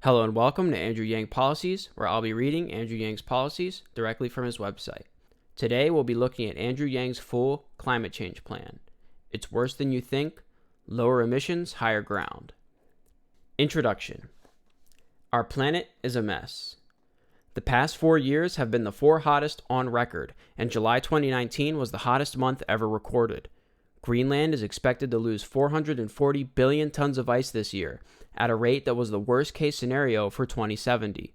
Hello and welcome to Andrew Yang Policies, where I'll be reading Andrew Yang's policies directly from his website. Today we'll be looking at Andrew Yang's full climate change plan. It's worse than you think. Lower emissions, higher ground. Introduction. Our planet is a mess. The past 4 years have been the 4 hottest on record, and July 2019 was the hottest month ever recorded. Greenland is expected to lose 440 billion tons of ice this year, at a rate that was the worst-case scenario for 2070.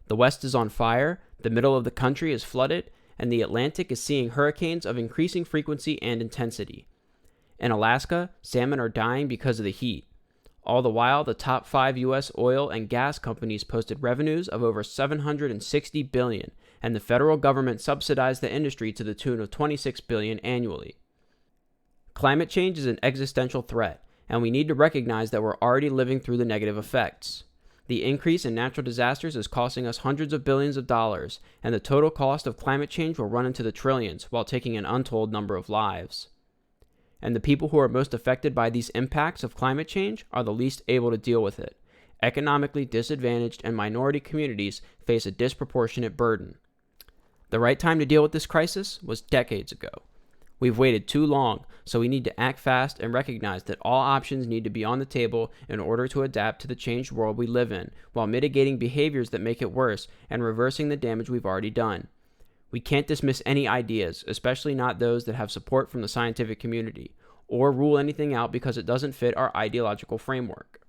The West is on fire, the middle of the country is flooded, and the Atlantic is seeing hurricanes of increasing frequency and intensity. In Alaska, salmon are dying because of the heat. All the while, the top 5 U.S. oil and gas companies posted revenues of over $760 billion, and the federal government subsidized the industry to the tune of $26 billion annually. Climate change is an existential threat, and we need to recognize that we're already living through the negative effects. The increase in natural disasters is costing us hundreds of billions of dollars, and the total cost of climate change will run into the trillions while taking an untold number of lives. And the people who are most affected by these impacts of climate change are the least able to deal with it. Economically disadvantaged and minority communities face a disproportionate burden. The right time to deal with this crisis was decades ago. We've waited too long, so we need to act fast and recognize that all options need to be on the table in order to adapt to the changed world we live in, while mitigating behaviors that make it worse and reversing the damage we've already done. We can't dismiss any ideas, especially not those that have support from the scientific community, or rule anything out because it doesn't fit our ideological framework.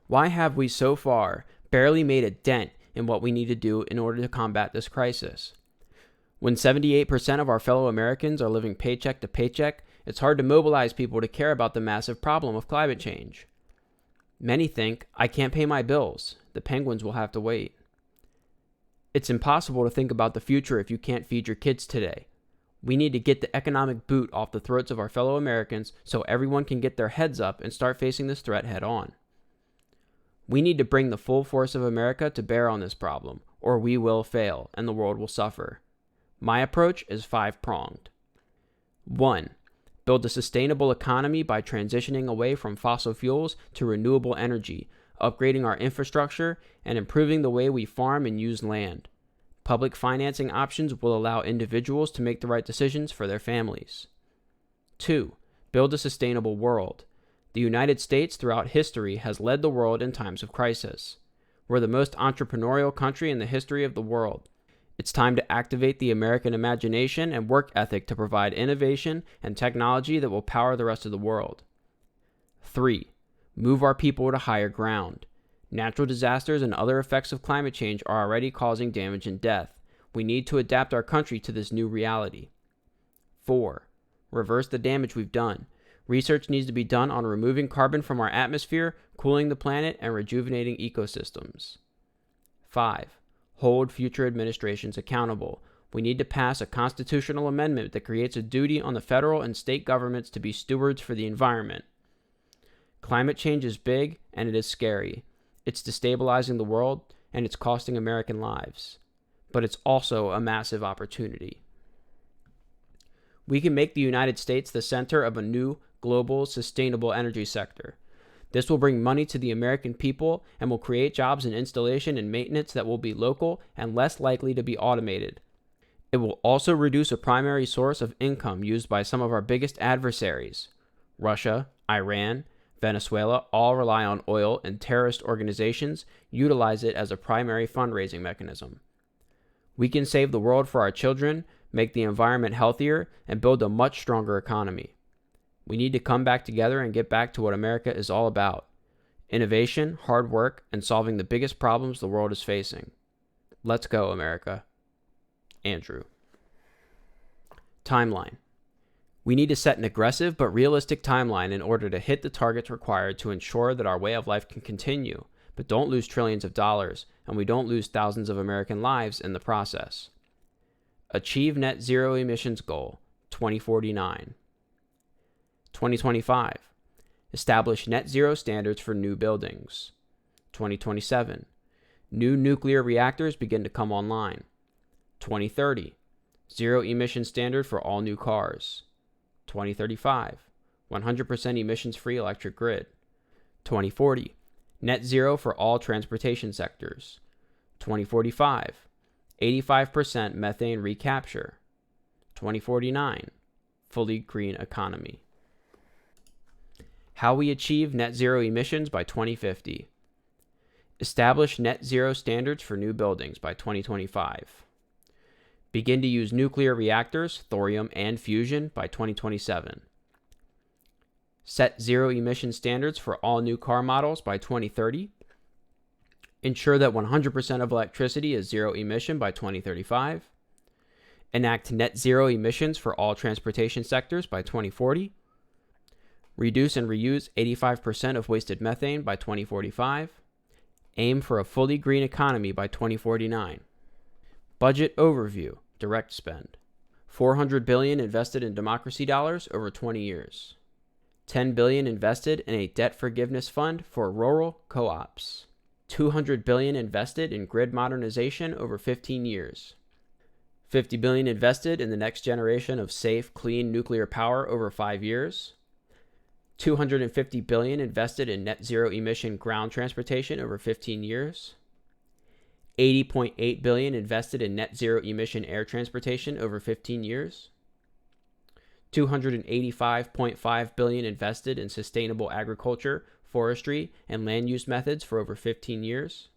Why have we so far barely made a dent in what we need to do in order to combat this crisis? When 78% of our fellow Americans are living paycheck to paycheck, it's hard to mobilize people to care about the massive problem of climate change. Many think, I can't pay my bills. The penguins will have to wait. It's impossible to think about the future if you can't feed your kids today. We need to get the economic boot off the throats of our fellow Americans so everyone can get their heads up and start facing this threat head on. We need to bring the full force of America to bear on this problem, or we will fail and the world will suffer. My approach is 5-pronged. 1. Build a sustainable economy by transitioning away from fossil fuels to renewable energy, upgrading our infrastructure, and improving the way we farm and use land. Public financing options will allow individuals to make the right decisions for their families. 2. Build a sustainable world. The United States throughout history has led the world in times of crisis. We're the most entrepreneurial country in the history of the world. It's time to activate the American imagination and work ethic to provide innovation and technology that will power the rest of the world. 3. Move our people to higher ground. Natural disasters and other effects of climate change are already causing damage and death. We need to adapt our country to this new reality. 4. Reverse the damage we've done. Research needs to be done on removing carbon from our atmosphere, cooling the planet, and rejuvenating ecosystems. 5. Hold future administrations accountable. We need to pass a constitutional amendment that creates a duty on the federal and state governments to be stewards for the environment. Climate change is big and it is scary. It's destabilizing the world and it's costing American lives. But it's also a massive opportunity. We can make the United States the center of a new, global, sustainable energy sector. This will bring money to the American people and will create jobs in installation and maintenance that will be local and less likely to be automated. It will also reduce a primary source of income used by some of our biggest adversaries. Russia, Iran, Venezuela all rely on oil, and terrorist organizations utilize it as a primary fundraising mechanism. We can save the world for our children, make the environment healthier, and build a much stronger economy. We need to come back together and get back to what America is all about: innovation, hard work, and solving the biggest problems the world is facing. Let's go, America. Andrew. Timeline. We need to set an aggressive but realistic timeline in order to hit the targets required to ensure that our way of life can continue, but don't lose trillions of dollars, and we don't lose thousands of American lives in the process. Achieve net zero emissions goal, 2049. 2025. Establish net zero standards for new buildings. 2027. New nuclear reactors begin to come online. 2030. Zero emission standard for all new cars. 2035. 100% emissions-free electric grid. 2040. Net zero for all transportation sectors. 2045, 85% methane recapture. 2049, fully green economy. How we achieve net zero emissions by 2050. Establish net zero standards for new buildings by 2025. Begin to use nuclear reactors, thorium, and fusion by 2027. Set zero emission standards for all new car models by 2030. Ensure that 100% of electricity is zero emission by 2035. Enact net zero emissions for all transportation sectors by 2040. Reduce and reuse 85% of wasted methane by 2045. Aim for a fully green economy by 2049. Budget overview, direct spend. $400 billion invested in democracy dollars over 20 years. $10 billion invested in a debt forgiveness fund for rural co-ops. $200 billion invested in grid modernization over 15 years. $50 billion invested in the next generation of safe, clean nuclear power over 5 years. $250 billion invested in net zero emission ground transportation over 15 years. $80.8 billion invested in net zero emission air transportation over 15 years. $285.5 billion invested in sustainable agriculture, forestry, and land use methods for over 15 years.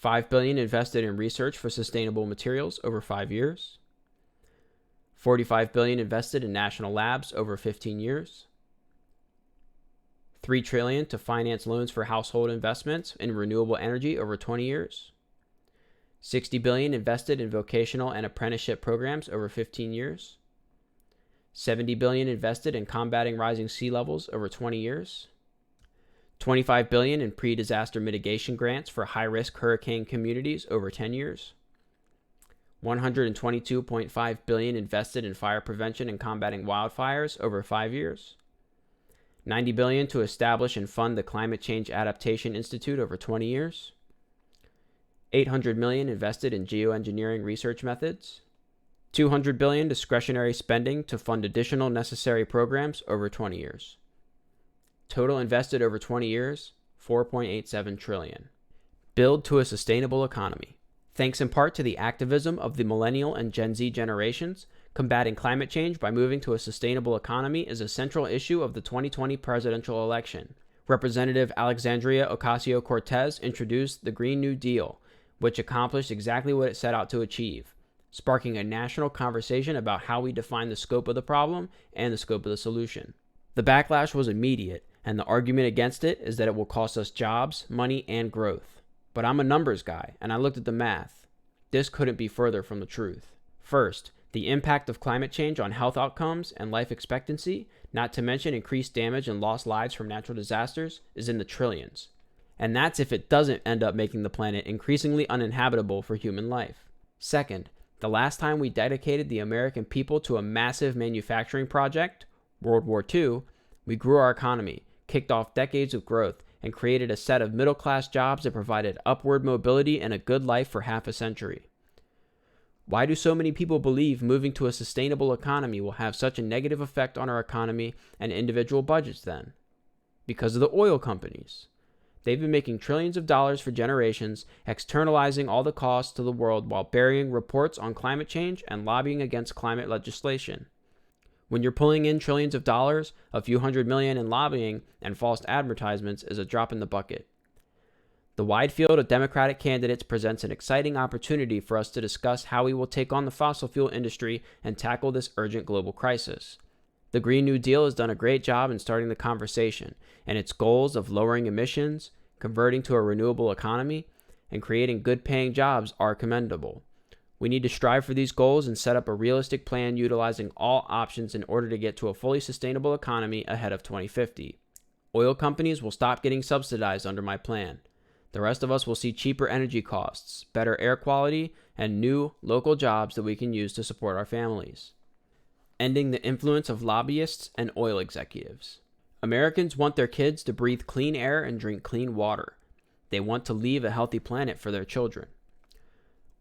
$5 billion invested in research for sustainable materials over 5 years. $45 billion invested in national labs over 15 years. $3 trillion to finance loans for household investments in renewable energy over 20 years. $60 billion invested in vocational and apprenticeship programs over 15 years. $70 billion invested in combating rising sea levels over 20 years. $25 billion in pre-disaster mitigation grants for high-risk hurricane communities over 10 years. $122.5 billion invested in fire prevention and combating wildfires over 5 years. $90 billion to establish and fund the Climate Change Adaptation Institute over 20 years. $800 million invested in geoengineering research methods. $200 billion discretionary spending to fund additional necessary programs over 20 years. Total invested over 20 years, $4.87 trillion. Build to a sustainable economy. Thanks in part to the activism of the Millennial and Gen Z generations, combating climate change by moving to a sustainable economy is a central issue of the 2020 presidential election. Representative Alexandria Ocasio-Cortez introduced the Green New Deal, which accomplished exactly what it set out to achieve, sparking a national conversation about how we define the scope of the problem and the scope of the solution. The backlash was immediate, and the argument against it is that it will cost us jobs, money, and growth. But I'm a numbers guy, and I looked at the math. This couldn't be further from the truth. First, the impact of climate change on health outcomes and life expectancy, not to mention increased damage and lost lives from natural disasters, is in the trillions. And that's if it doesn't end up making the planet increasingly uninhabitable for human life. Second, the last time we dedicated the American people to a massive manufacturing project, World War II, we grew our economy, kicked off decades of growth, and created a set of middle-class jobs that provided upward mobility and a good life for half a century. Why do so many people believe moving to a sustainable economy will have such a negative effect on our economy and individual budgets then? Because of the oil companies. They've been making trillions of dollars for generations, externalizing all the costs to the world while burying reports on climate change and lobbying against climate legislation. When you're pulling in trillions of dollars, a few $100 million in lobbying and false advertisements is a drop in the bucket. The wide field of Democratic candidates presents an exciting opportunity for us to discuss how we will take on the fossil fuel industry and tackle this urgent global crisis. The Green New Deal has done a great job in starting the conversation, and its goals of lowering emissions, converting to a renewable economy, and creating good-paying jobs are commendable. We need to strive for these goals and set up a realistic plan utilizing all options in order to get to a fully sustainable economy ahead of 2050. Oil companies will stop getting subsidized under my plan. The rest of us will see cheaper energy costs, better air quality, and new local jobs that we can use to support our families. Ending the influence of lobbyists and oil executives. Americans want their kids to breathe clean air and drink clean water. They want to leave a healthy planet for their children.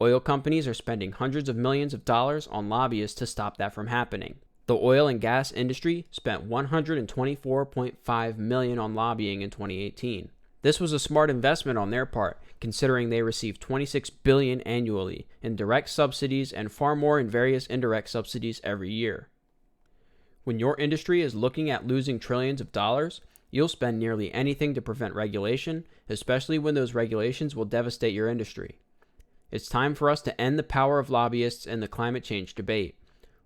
Oil companies are spending hundreds of millions of dollars on lobbyists to stop that from happening. The oil and gas industry spent $124.5 million on lobbying in 2018. This was a smart investment on their part, considering they received $26 billion annually in direct subsidies and far more in various indirect subsidies every year. When your industry is looking at losing trillions of dollars, you'll spend nearly anything to prevent regulation, especially when those regulations will devastate your industry. It's time for us to end the power of lobbyists in the climate change debate.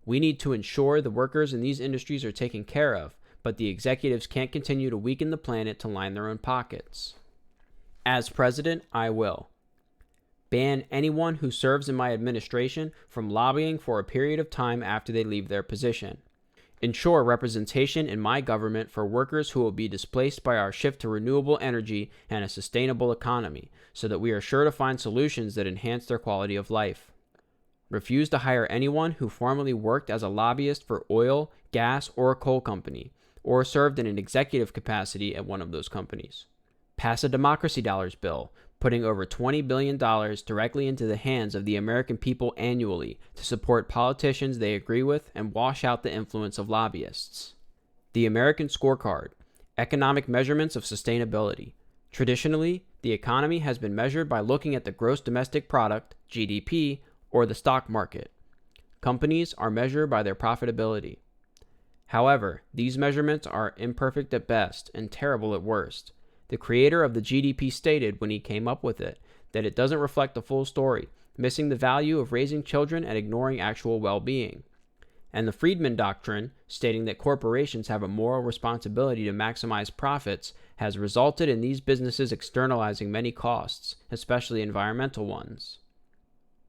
We need to ensure the workers in these industries are taken care of, but the executives can't continue to weaken the planet to line their own pockets. As president, I will ban anyone who serves in my administration from lobbying for a period of time after they leave their position. Ensure representation in my government for workers who will be displaced by our shift to renewable energy and a sustainable economy, so that we are sure to find solutions that enhance their quality of life. Refuse to hire anyone who formerly worked as a lobbyist for oil, gas, or a coal company, or served in an executive capacity at one of those companies. Pass a Democracy Dollars bill, putting over $20 billion directly into the hands of the American people annually to support politicians they agree with and wash out the influence of lobbyists. The American Scorecard, economic measurements of sustainability. Traditionally, the economy has been measured by looking at the gross domestic product, GDP, or the stock market. Companies are measured by their profitability. However, these measurements are imperfect at best and terrible at worst. The creator of the GDP stated when he came up with it that it doesn't reflect the full story, missing the value of raising children and ignoring actual well-being. And the Friedman Doctrine, stating that corporations have a moral responsibility to maximize profits, has resulted in these businesses externalizing many costs, especially environmental ones.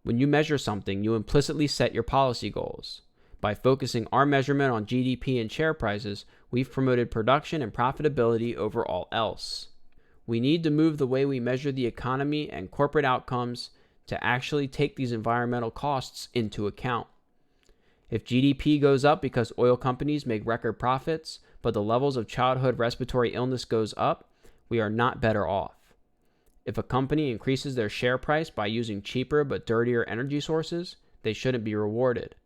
When you measure something, you implicitly set your policy goals. By focusing our measurement on GDP and share prices, we've promoted production and profitability over all else. We need to move the way we measure the economy and corporate outcomes to actually take these environmental costs into account. If GDP goes up because oil companies make record profits, but the levels of childhood respiratory illness goes up, we are not better off. If a company increases their share price by using cheaper but dirtier energy sources, they shouldn't be rewarded.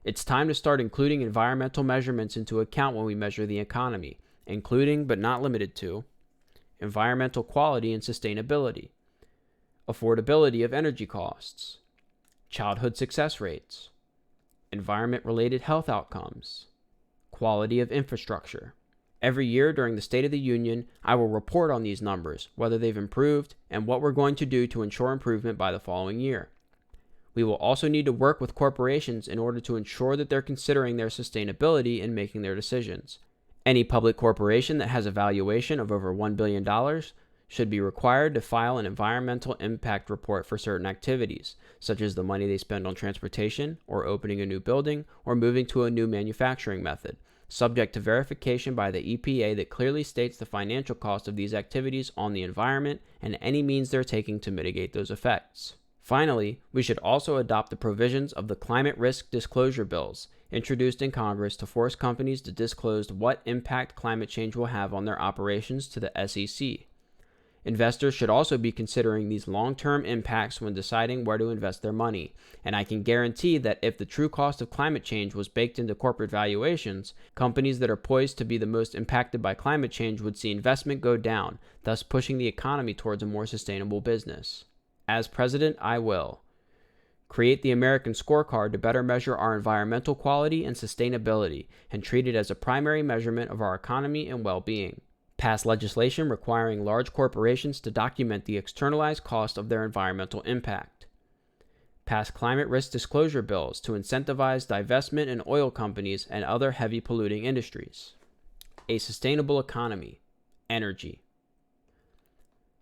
It's time to start including environmental measurements into account when we measure the economy, including but not limited to environmental quality and sustainability, affordability of energy costs, childhood success rates, environment-related health outcomes, quality of infrastructure. Every year during the State of the Union, I will report on these numbers, whether they've improved, and what we're going to do to ensure improvement by the following year. We will also need to work with corporations in order to ensure that they're considering their sustainability in making their decisions. Any public corporation that has a valuation of over $1 billion should be required to file an environmental impact report for certain activities, such as the money they spend on transportation, or opening a new building, or moving to a new manufacturing method, subject to verification by the EPA that clearly states the financial cost of these activities on the environment and any means they're taking to mitigate those effects. Finally, we should also adopt the provisions of the climate risk disclosure bills introduced in Congress to force companies to disclose what impact climate change will have on their operations to the SEC. Investors should also be considering these long-term impacts when deciding where to invest their money, and I can guarantee that if the true cost of climate change was baked into corporate valuations, companies that are poised to be the most impacted by climate change would see investment go down, thus pushing the economy towards a more sustainable business. As president, I will create the American Scorecard to better measure our environmental quality and sustainability, and treat it as a primary measurement of our economy and well-being. Pass legislation requiring large corporations to document the externalized cost of their environmental impact. Pass climate risk disclosure bills to incentivize divestment in oil companies and other heavy polluting industries. A sustainable economy. Energy.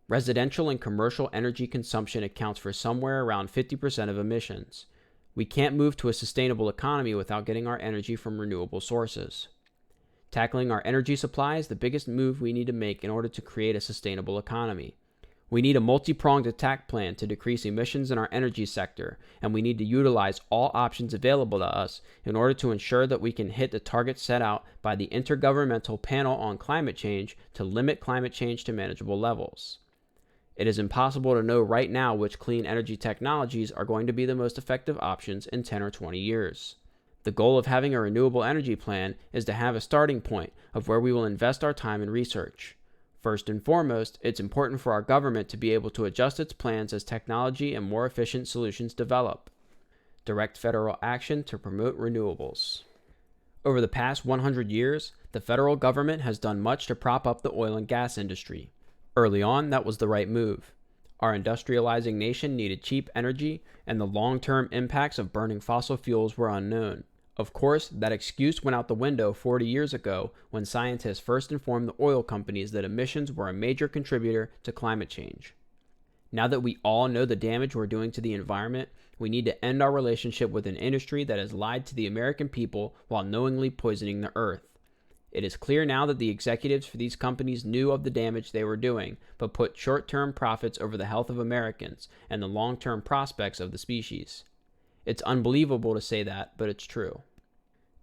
Residential and commercial energy consumption accounts for somewhere around 50% of emissions. We can't move to a sustainable economy without getting our energy from renewable sources. Tackling our energy supply is the biggest move we need to make in order to create a sustainable economy. We need a multi-pronged attack plan to decrease emissions in our energy sector, and we need to utilize all options available to us in order to ensure that we can hit the targets set out by the Intergovernmental Panel on Climate Change to limit climate change to manageable levels. It is impossible to know right now which clean energy technologies are going to be the most effective options in 10 or 20 years. The goal of having a renewable energy plan is to have a starting point of where we will invest our time and research. First and foremost, it's important for our government to be able to adjust its plans as technology and more efficient solutions develop. Direct federal action to promote renewables. Over the past 100 years, the federal government has done much to prop up the oil and gas industry. Early on, that was the right move. Our industrializing nation needed cheap energy, and the long-term impacts of burning fossil fuels were unknown. Of course, that excuse went out the window 40 years ago when scientists first informed the oil companies that emissions were a major contributor to climate change. Now that we all know the damage we're doing to the environment, we need to end our relationship with an industry that has lied to the American people while knowingly poisoning the earth. It is clear now that the executives for these companies knew of the damage they were doing, but put short-term profits over the health of Americans and the long-term prospects of the species. It's unbelievable to say that, but it's true.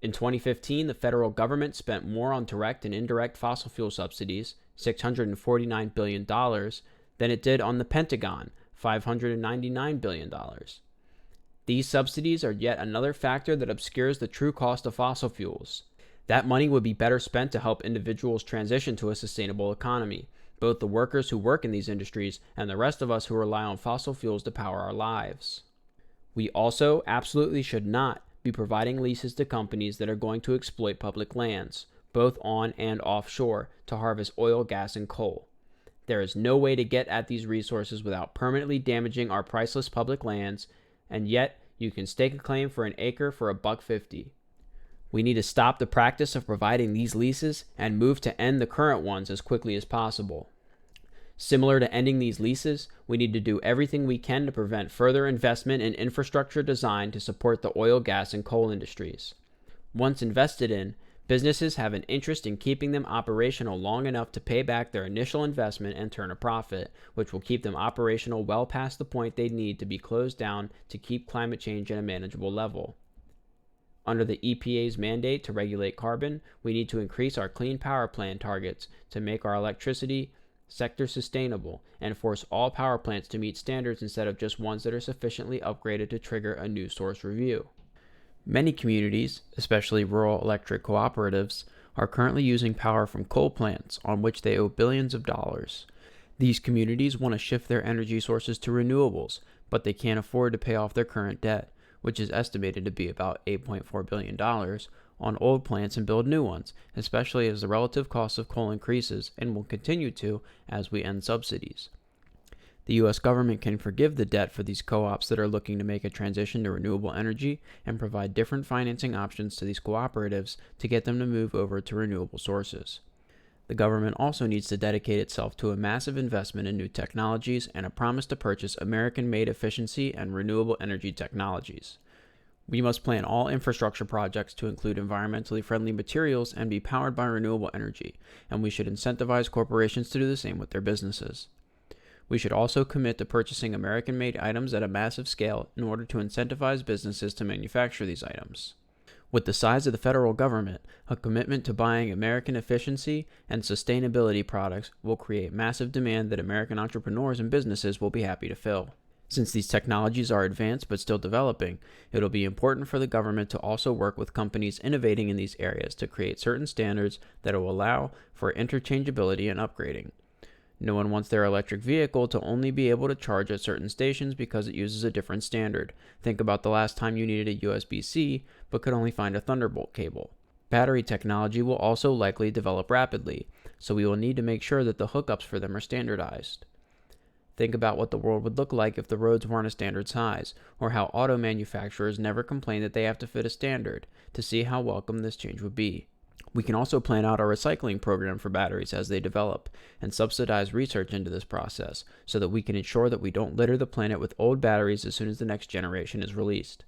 In 2015, the federal government spent more on direct and indirect fossil fuel subsidies, $649 billion, than it did on the Pentagon, $599 billion. These subsidies are yet another factor that obscures the true cost of fossil fuels. That money would be better spent to help individuals transition to a sustainable economy, both the workers who work in these industries and the rest of us who rely on fossil fuels to power our lives. We also absolutely should not be providing leases to companies that are going to exploit public lands, both on and offshore, to harvest oil, gas, and coal. There is no way to get at these resources without permanently damaging our priceless public lands, and yet you can stake a claim for an acre for $1.50. We need to stop the practice of providing these leases and move to end the current ones as quickly as possible. Similar to ending these leases, we need to do everything we can to prevent further investment in infrastructure designed to support the oil, gas, and coal industries. Once invested in, businesses have an interest in keeping them operational long enough to pay back their initial investment and turn a profit, which will keep them operational well past the point they need to be closed down to keep climate change at a manageable level. Under the EPA's mandate to regulate carbon, we need to increase our clean power plan targets to make our electricity sector sustainable and force all power plants to meet standards instead of just ones that are sufficiently upgraded to trigger a new source review. Many communities, especially rural electric cooperatives, are currently using power from coal plants on which they owe billions of dollars. These communities want to shift their energy sources to renewables, but they can't afford to pay off their current debt, which is estimated to be about $8.4 billion, on old plants and build new ones, especially as the relative cost of coal increases and will continue to as we end subsidies. The U.S. government can forgive the debt for these co-ops that are looking to make a transition to renewable energy and provide different financing options to these cooperatives to get them to move over to renewable sources. The government also needs to dedicate itself to a massive investment in new technologies and a promise to purchase American-made efficiency and renewable energy technologies. We must plan all infrastructure projects to include environmentally friendly materials and be powered by renewable energy, and we should incentivize corporations to do the same with their businesses. We should also commit to purchasing American-made items at a massive scale in order to incentivize businesses to manufacture these items. With the size of the federal government, a commitment to buying American efficiency and sustainability products will create massive demand that American entrepreneurs and businesses will be happy to fill. Since these technologies are advanced but still developing, it'll be important for the government to also work with companies innovating in these areas to create certain standards that will allow for interchangeability and upgrading. No one wants their electric vehicle to only be able to charge at certain stations because it uses a different standard. Think about the last time you needed a USB-C but could only find a Thunderbolt cable. Battery technology will also likely develop rapidly, so we will need to make sure that the hookups for them are standardized. Think about what the world would look like if the roads weren't a standard size, or how auto manufacturers never complain that they have to fit a standard, to see how welcome this change would be. We can also plan out a recycling program for batteries as they develop, and subsidize research into this process, so that we can ensure that we don't litter the planet with old batteries as soon as the next generation is released.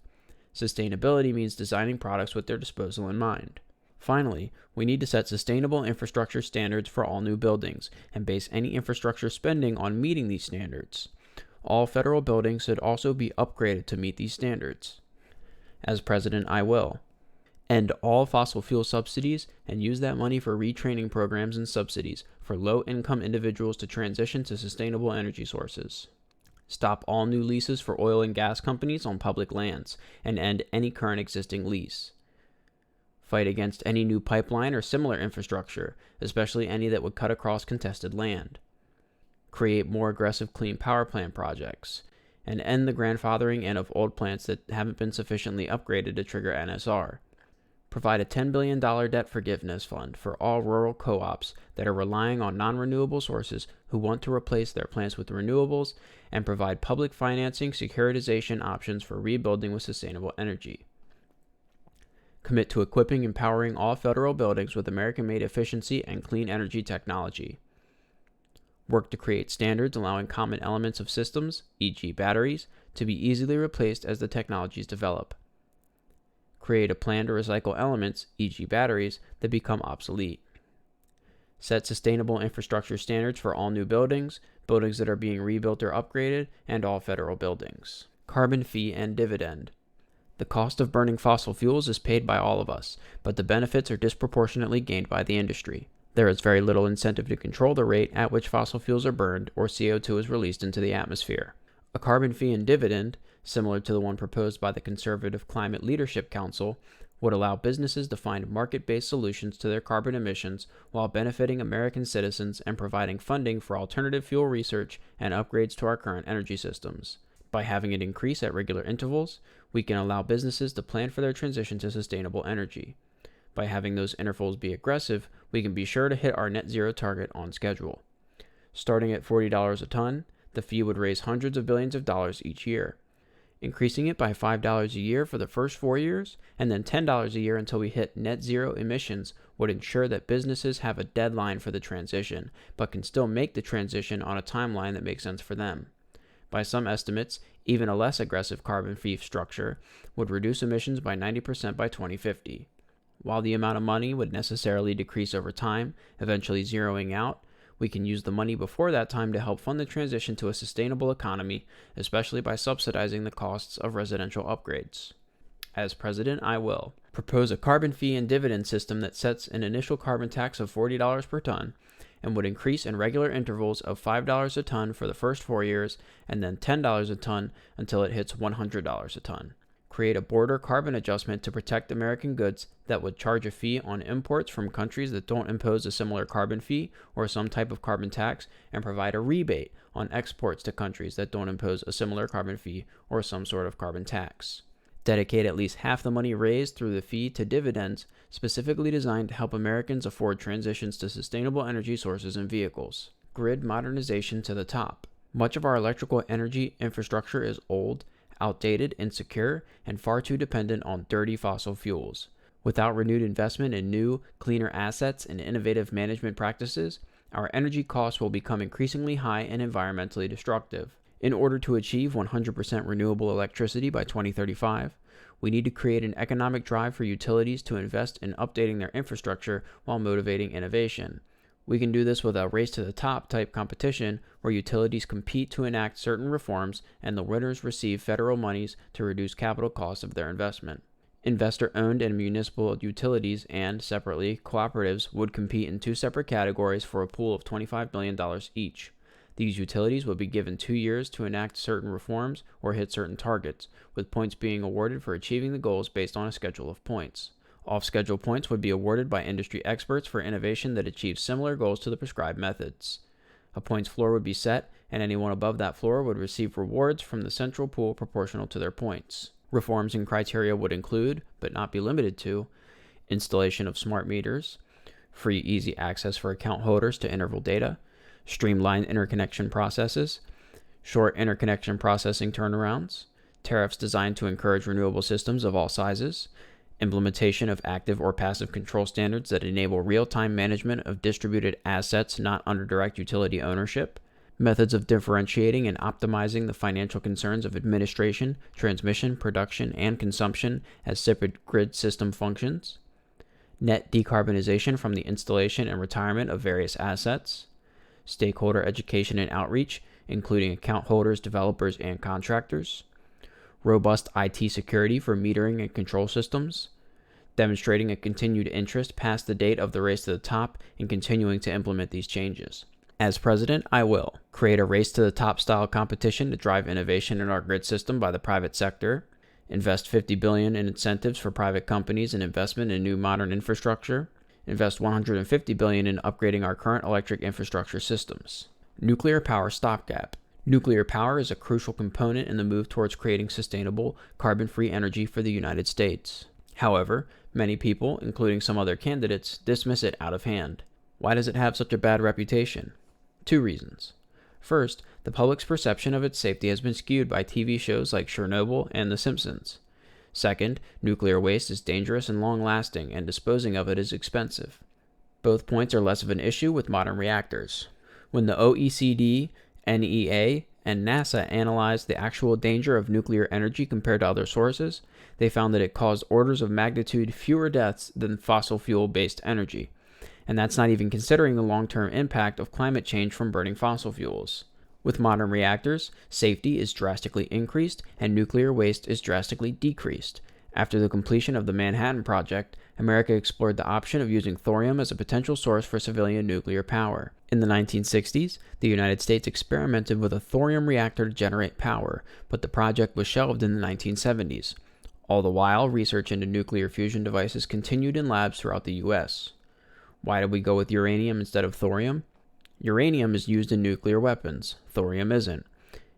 Sustainability means designing products with their disposal in mind. Finally, we need to set sustainable infrastructure standards for all new buildings, and base any infrastructure spending on meeting these standards. All federal buildings should also be upgraded to meet these standards. As president, I will end all fossil fuel subsidies and use that money for retraining programs and subsidies for low-income individuals to transition to sustainable energy sources. Stop all new leases for oil and gas companies on public lands, and end any current existing lease. Fight against any new pipeline or similar infrastructure, especially any that would cut across contested land. Create more aggressive clean power plant projects, and end the grandfathering in of old plants that haven't been sufficiently upgraded to trigger NSR. Provide a $10 billion debt forgiveness fund for all rural co-ops that are relying on non-renewable sources who want to replace their plants with renewables, and provide public financing securitization options for rebuilding with sustainable energy. Commit to equipping and powering all federal buildings with American-made efficiency and clean energy technology. Work to create standards allowing common elements of systems, e.g. batteries, to be easily replaced as the technologies develop. Create a plan to recycle elements, e.g. batteries, that become obsolete. Set sustainable infrastructure standards for all new buildings, buildings that are being rebuilt or upgraded, and all federal buildings. Carbon fee and dividend. The cost of burning fossil fuels is paid by all of us, but the benefits are disproportionately gained by the industry. There is very little incentive to control the rate at which fossil fuels are burned or CO2 is released into the atmosphere. A carbon fee and dividend, similar to the one proposed by the Conservative Climate Leadership Council, would allow businesses to find market-based solutions to their carbon emissions while benefiting American citizens and providing funding for alternative fuel research and upgrades to our current energy systems. By having it increase at regular intervals, we can allow businesses to plan for their transition to sustainable energy. By having those intervals be aggressive, we can be sure to hit our net zero target on schedule. Starting at $40 a ton, the fee would raise hundreds of billions of dollars each year. Increasing it by $5 a year for the first 4 years, and then $10 a year until we hit net zero emissions, would ensure that businesses have a deadline for the transition, but can still make the transition on a timeline that makes sense for them. By some estimates, even a less aggressive carbon fee structure would reduce emissions by 90% by 2050. While the amount of money would necessarily decrease over time, eventually zeroing out, we can use the money before that time to help fund the transition to a sustainable economy, especially by subsidizing the costs of residential upgrades. As president, I will propose a carbon fee and dividend system that sets an initial carbon tax of $40 per ton and would increase in regular intervals of $5 a ton for the first 4 years and then $10 a ton until it hits $100 a ton. Create a border carbon adjustment to protect American goods that would charge a fee on imports from countries that don't impose a similar carbon fee or some type of carbon tax, and provide a rebate on exports to countries that don't impose a similar carbon fee or some sort of carbon tax. Dedicate at least half the money raised through the fee to dividends specifically designed to help Americans afford transitions to sustainable energy sources and vehicles. Grid modernization to the top. Much of our electrical energy infrastructure is old, outdated, insecure, and far too dependent on dirty fossil fuels. Without renewed investment in new, cleaner assets and innovative management practices, our energy costs will become increasingly high and environmentally destructive. In order to achieve 100% renewable electricity by 2035, we need to create an economic drive for utilities to invest in updating their infrastructure while motivating innovation. We can do this with a race to the top type competition where utilities compete to enact certain reforms and the winners receive federal monies to reduce capital costs of their investment. Investor-owned and municipal utilities and, separately, cooperatives would compete in 2 separate categories for a pool of $25 billion each. These utilities would be given 2 years to enact certain reforms or hit certain targets, with points being awarded for achieving the goals based on a schedule of points. Off-schedule points would be awarded by industry experts for innovation that achieves similar goals to the prescribed methods. A points floor would be set, and anyone above that floor would receive rewards from the central pool proportional to their points. Reforms and criteria would include, but not be limited to, installation of smart meters, free easy access for account holders to interval data, streamlined interconnection processes, short interconnection processing turnarounds, tariffs designed to encourage renewable systems of all sizes, implementation of active or passive control standards that enable real-time management of distributed assets not under direct utility ownership, methods of differentiating and optimizing the financial concerns of administration, transmission, production, and consumption as separate grid system functions, net decarbonization from the installation and retirement of various assets, stakeholder education and outreach, including account holders, developers, and contractors, robust IT security for metering and control systems, demonstrating a continued interest past the date of the race to the top in continuing to implement these changes. As president, I will create a race to the top style competition to drive innovation in our grid system by the private sector, Invest $50 billion in incentives for private companies and investment in new modern infrastructure. Invest $150 billion in upgrading our current electric infrastructure systems. Nuclear power stopgap. Nuclear power is a crucial component in the move towards creating sustainable, carbon-free energy for the United States. However, many people, including some other candidates, dismiss it out of hand. Why does it have such a bad reputation? 2 reasons. First, the public's perception of its safety has been skewed by TV shows like Chernobyl and The Simpsons. Second, nuclear waste is dangerous and long-lasting, and disposing of it is expensive. Both points are less of an issue with modern reactors. When the OECD, NEA, and NASA analyzed the actual danger of nuclear energy compared to other sources, they found that it caused orders of magnitude fewer deaths than fossil fuel-based energy. And that's not even considering the long-term impact of climate change from burning fossil fuels. With modern reactors, safety is drastically increased and nuclear waste is drastically decreased. After the completion of the Manhattan Project, America explored the option of using thorium as a potential source for civilian nuclear power. In the 1960s, the United States experimented with a thorium reactor to generate power, but the project was shelved in the 1970s. All the while, research into nuclear fusion devices continued in labs throughout the U.S. Why did we go with uranium instead of thorium? Uranium is used in nuclear weapons. Thorium isn't.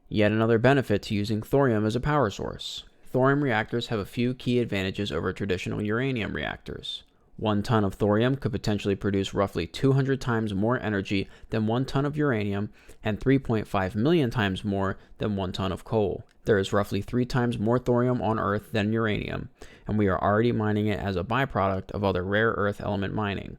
Yet another benefit to using thorium as a power source. Thorium reactors have a few key advantages over traditional uranium reactors. 1 ton of thorium could potentially produce roughly 200 times more energy than 1 ton of uranium and 3.5 million times more than 1 ton of coal. There is roughly 3 times more thorium on Earth than uranium, and we are already mining it as a byproduct of other rare earth element mining.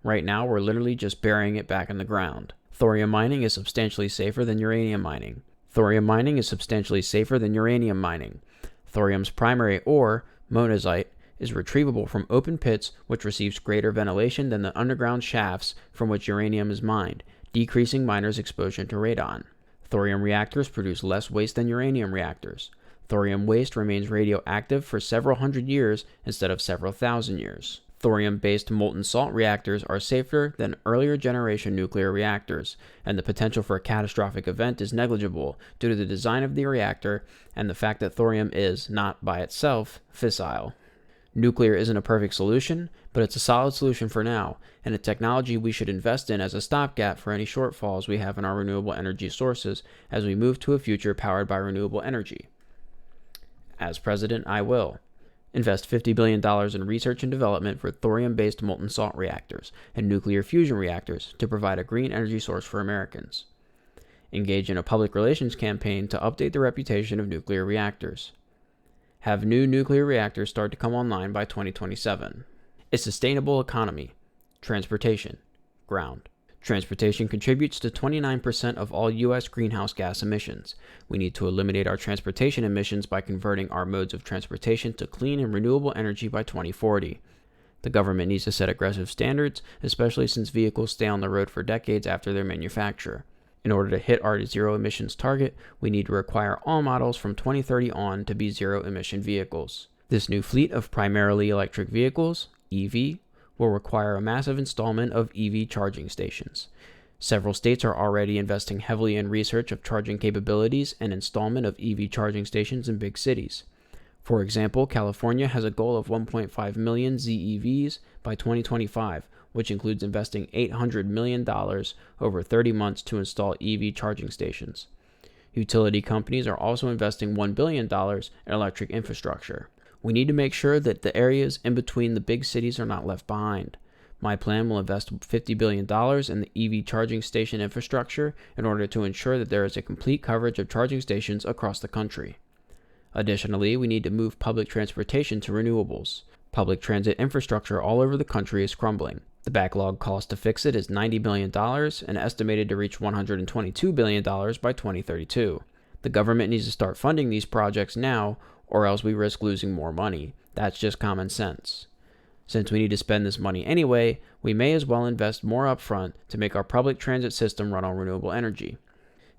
Right now, we're literally just burying it back in the ground. Thorium mining is substantially safer than uranium mining. Thorium mining is substantially safer than uranium mining. Thorium's primary ore, monazite, is retrievable from open pits which receives greater ventilation than the underground shafts from which uranium is mined, decreasing miners' exposure to radon. Thorium reactors produce less waste than uranium reactors. Thorium waste remains radioactive for several hundred years instead of several thousand years. Thorium-based molten salt reactors are safer than earlier generation nuclear reactors, and the potential for a catastrophic event is negligible due to the design of the reactor and the fact that thorium is, not by itself, fissile. Nuclear isn't a perfect solution, but it's a solid solution for now, and a technology we should invest in as a stopgap for any shortfalls we have in our renewable energy sources as we move to a future powered by renewable energy. As president, I will invest $50 billion in research and development for thorium-based molten salt reactors and nuclear fusion reactors to provide a green energy source for Americans. Engage in a public relations campaign to update the reputation of nuclear reactors. Have new nuclear reactors start to come online by 2027. A sustainable economy. Transportation. Ground. Transportation contributes to 29% of all U.S. greenhouse gas emissions. We need to eliminate our transportation emissions by converting our modes of transportation to clean and renewable energy by 2040. The government needs to set aggressive standards, especially since vehicles stay on the road for decades after their manufacture. In order to hit our zero emissions target, we need to require all models from 2030 on to be zero emission vehicles. This new fleet of primarily electric vehicles, EV, will require a massive installment of EV charging stations. Several states are already investing heavily in research of charging capabilities and installment of EV charging stations in big cities. For example, California has a goal of 1.5 million ZEVs by 2025, which includes investing $800 million over 30 months to install EV charging stations. Utility companies are also investing $1 billion in electric infrastructure. We need to make sure that the areas in between the big cities are not left behind. My plan will invest $50 billion in the EV charging station infrastructure in order to ensure that there is a complete coverage of charging stations across the country. Additionally, we need to move public transportation to renewables. Public transit infrastructure all over the country is crumbling. The backlog cost to fix it is $90 billion and estimated to reach $122 billion by 2032. The government needs to start funding these projects now, or else we risk losing more money. That's just common sense. Since we need to spend this money anyway, we may as well invest more upfront to make our public transit system run on renewable energy.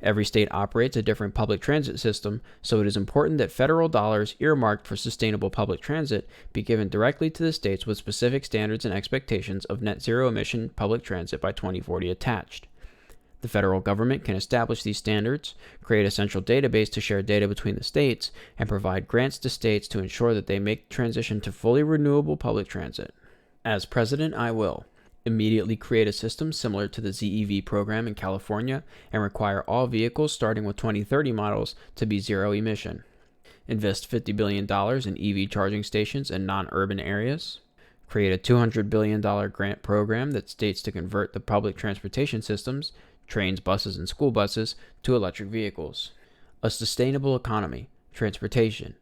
Every state operates a different public transit system, so it is important that federal dollars earmarked for sustainable public transit be given directly to the states with specific standards and expectations of net zero emission public transit by 2040 attached. The federal government can establish these standards, create a central database to share data between the states, and provide grants to states to ensure that they make the transition to fully renewable public transit. As president, I will immediately create a system similar to the ZEV program in California and require all vehicles starting with 2030 models to be zero emission. Invest $50 billion in EV charging stations in non-urban areas. Create a $200 billion grant program that states to convert the public transportation systems, trains, buses, and school buses, to electric vehicles. A sustainable economy, transportation,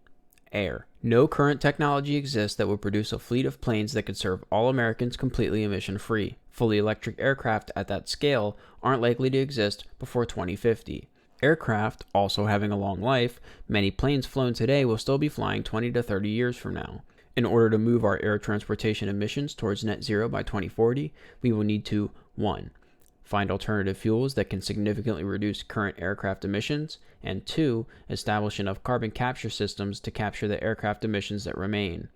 air. No current technology exists that would produce a fleet of planes that could serve all Americans completely emission-free. Fully electric aircraft at that scale aren't likely to exist before 2050. Aircraft also having a long life, many planes flown today will still be flying 20 to 30 years from now. In order to move our air transportation emissions towards net zero by 2040, we will need to 1. Find alternative fuels that can significantly reduce current aircraft emissions, and 2. Establish enough carbon capture systems to capture the aircraft emissions that remain.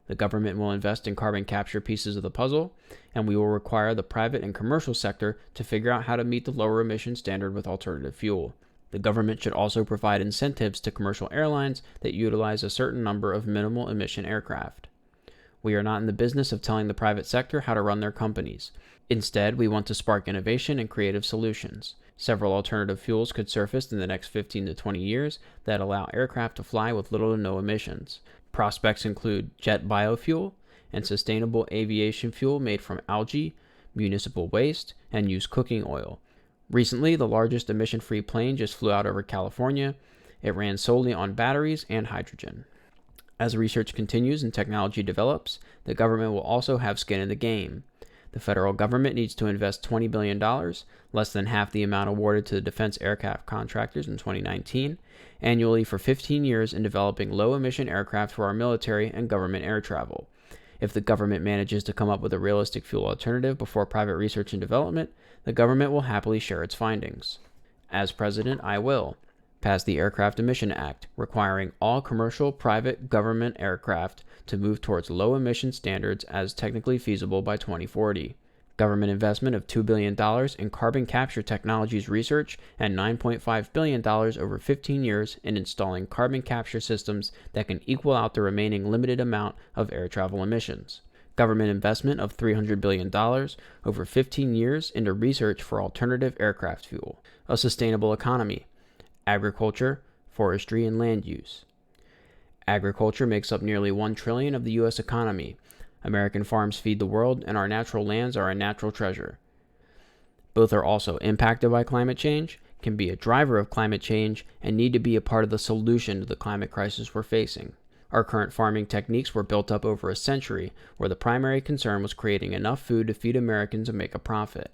The government will invest in carbon capture pieces of the puzzle, and we will require the private and commercial sector to figure out how to meet the lower emission standard with alternative fuel. The government should also provide incentives to commercial airlines that utilize a certain number of minimal emission aircraft. We are not in the business of telling the private sector how to run their companies. Instead, we want to spark innovation and creative solutions. Several alternative fuels could surface in the next 15 to 20 years that allow aircraft to fly with little to no emissions. Prospects include jet biofuel and sustainable aviation fuel made from algae, municipal waste, and used cooking oil. Recently, the largest emission-free plane just flew out over California. It ran solely on batteries and hydrogen. As research continues and technology develops, the government will also have skin in the game. The federal government needs to invest $20 billion, less than half the amount awarded to the defense aircraft contractors in 2019, annually for 15 years in developing low-emission aircraft for our military and government air travel. If the government manages to come up with a realistic fuel alternative before private research and development, the government will happily share its findings. As president, I will pass the Aircraft Emission Act, requiring all commercial, private, government aircraft to move towards low-emission standards as technically feasible by 2040. Government investment of $2 billion in carbon capture technologies research and $9.5 billion over 15 years in installing carbon capture systems that can equal out the remaining limited amount of air travel emissions. Government investment of $300 billion over 15 years into research for alternative aircraft fuel. A sustainable economy. Agriculture, forestry, and land use. Agriculture makes up nearly $1 trillion of the U.S. economy. American farms feed the world, and our natural lands are a natural treasure. Both are also impacted by climate change, can be a driver of climate change, and need to be a part of the solution to the climate crisis we're facing. Our current farming techniques were built up over a century, where the primary concern was creating enough food to feed Americans and make a profit.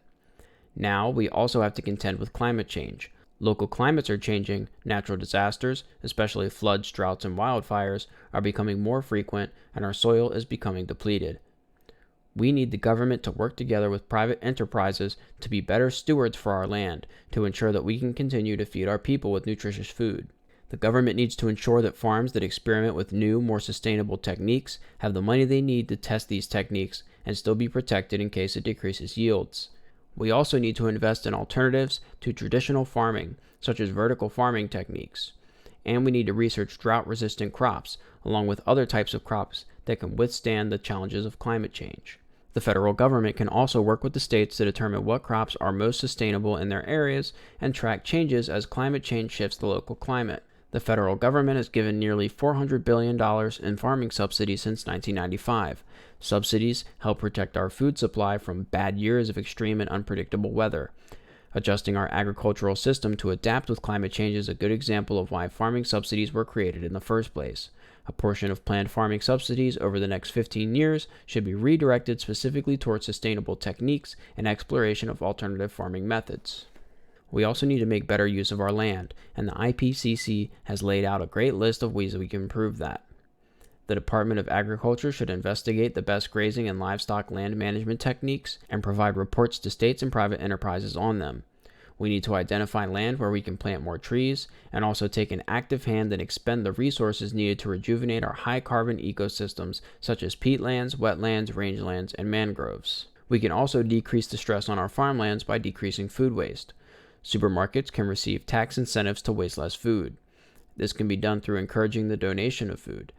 Now, we also have to contend with climate change. Local climates are changing, natural disasters, especially floods, droughts, and wildfires, are becoming more frequent, and our soil is becoming depleted. We need the government to work together with private enterprises to be better stewards for our land, to ensure that we can continue to feed our people with nutritious food. The government needs to ensure that farms that experiment with new, more sustainable techniques have the money they need to test these techniques and still be protected in case it decreases yields. We also need to invest in alternatives to traditional farming, such as vertical farming techniques. And we need to research drought-resistant crops, along with other types of crops that can withstand the challenges of climate change. The federal government can also work with the states to determine what crops are most sustainable in their areas and track changes as climate change shifts the local climate. The federal government has given nearly $400 billion in farming subsidies since 1995. Subsidies help protect our food supply from bad years of extreme and unpredictable weather. Adjusting our agricultural system to adapt with climate change is a good example of why farming subsidies were created in the first place. A portion of planned farming subsidies over the next 15 years should be redirected specifically towards sustainable techniques and exploration of alternative farming methods. We also need to make better use of our land, and the IPCC has laid out a great list of ways that we can improve that. The Department of Agriculture should investigate the best grazing and livestock land management techniques and provide reports to states and private enterprises on them. We need to identify land where we can plant more trees and also take an active hand and expend the resources needed to rejuvenate our high-carbon ecosystems such as peatlands, wetlands, rangelands, and mangroves. We can also decrease the stress on our farmlands by decreasing food waste. Supermarkets can receive tax incentives to waste less food. This can be done through encouraging the donation of food.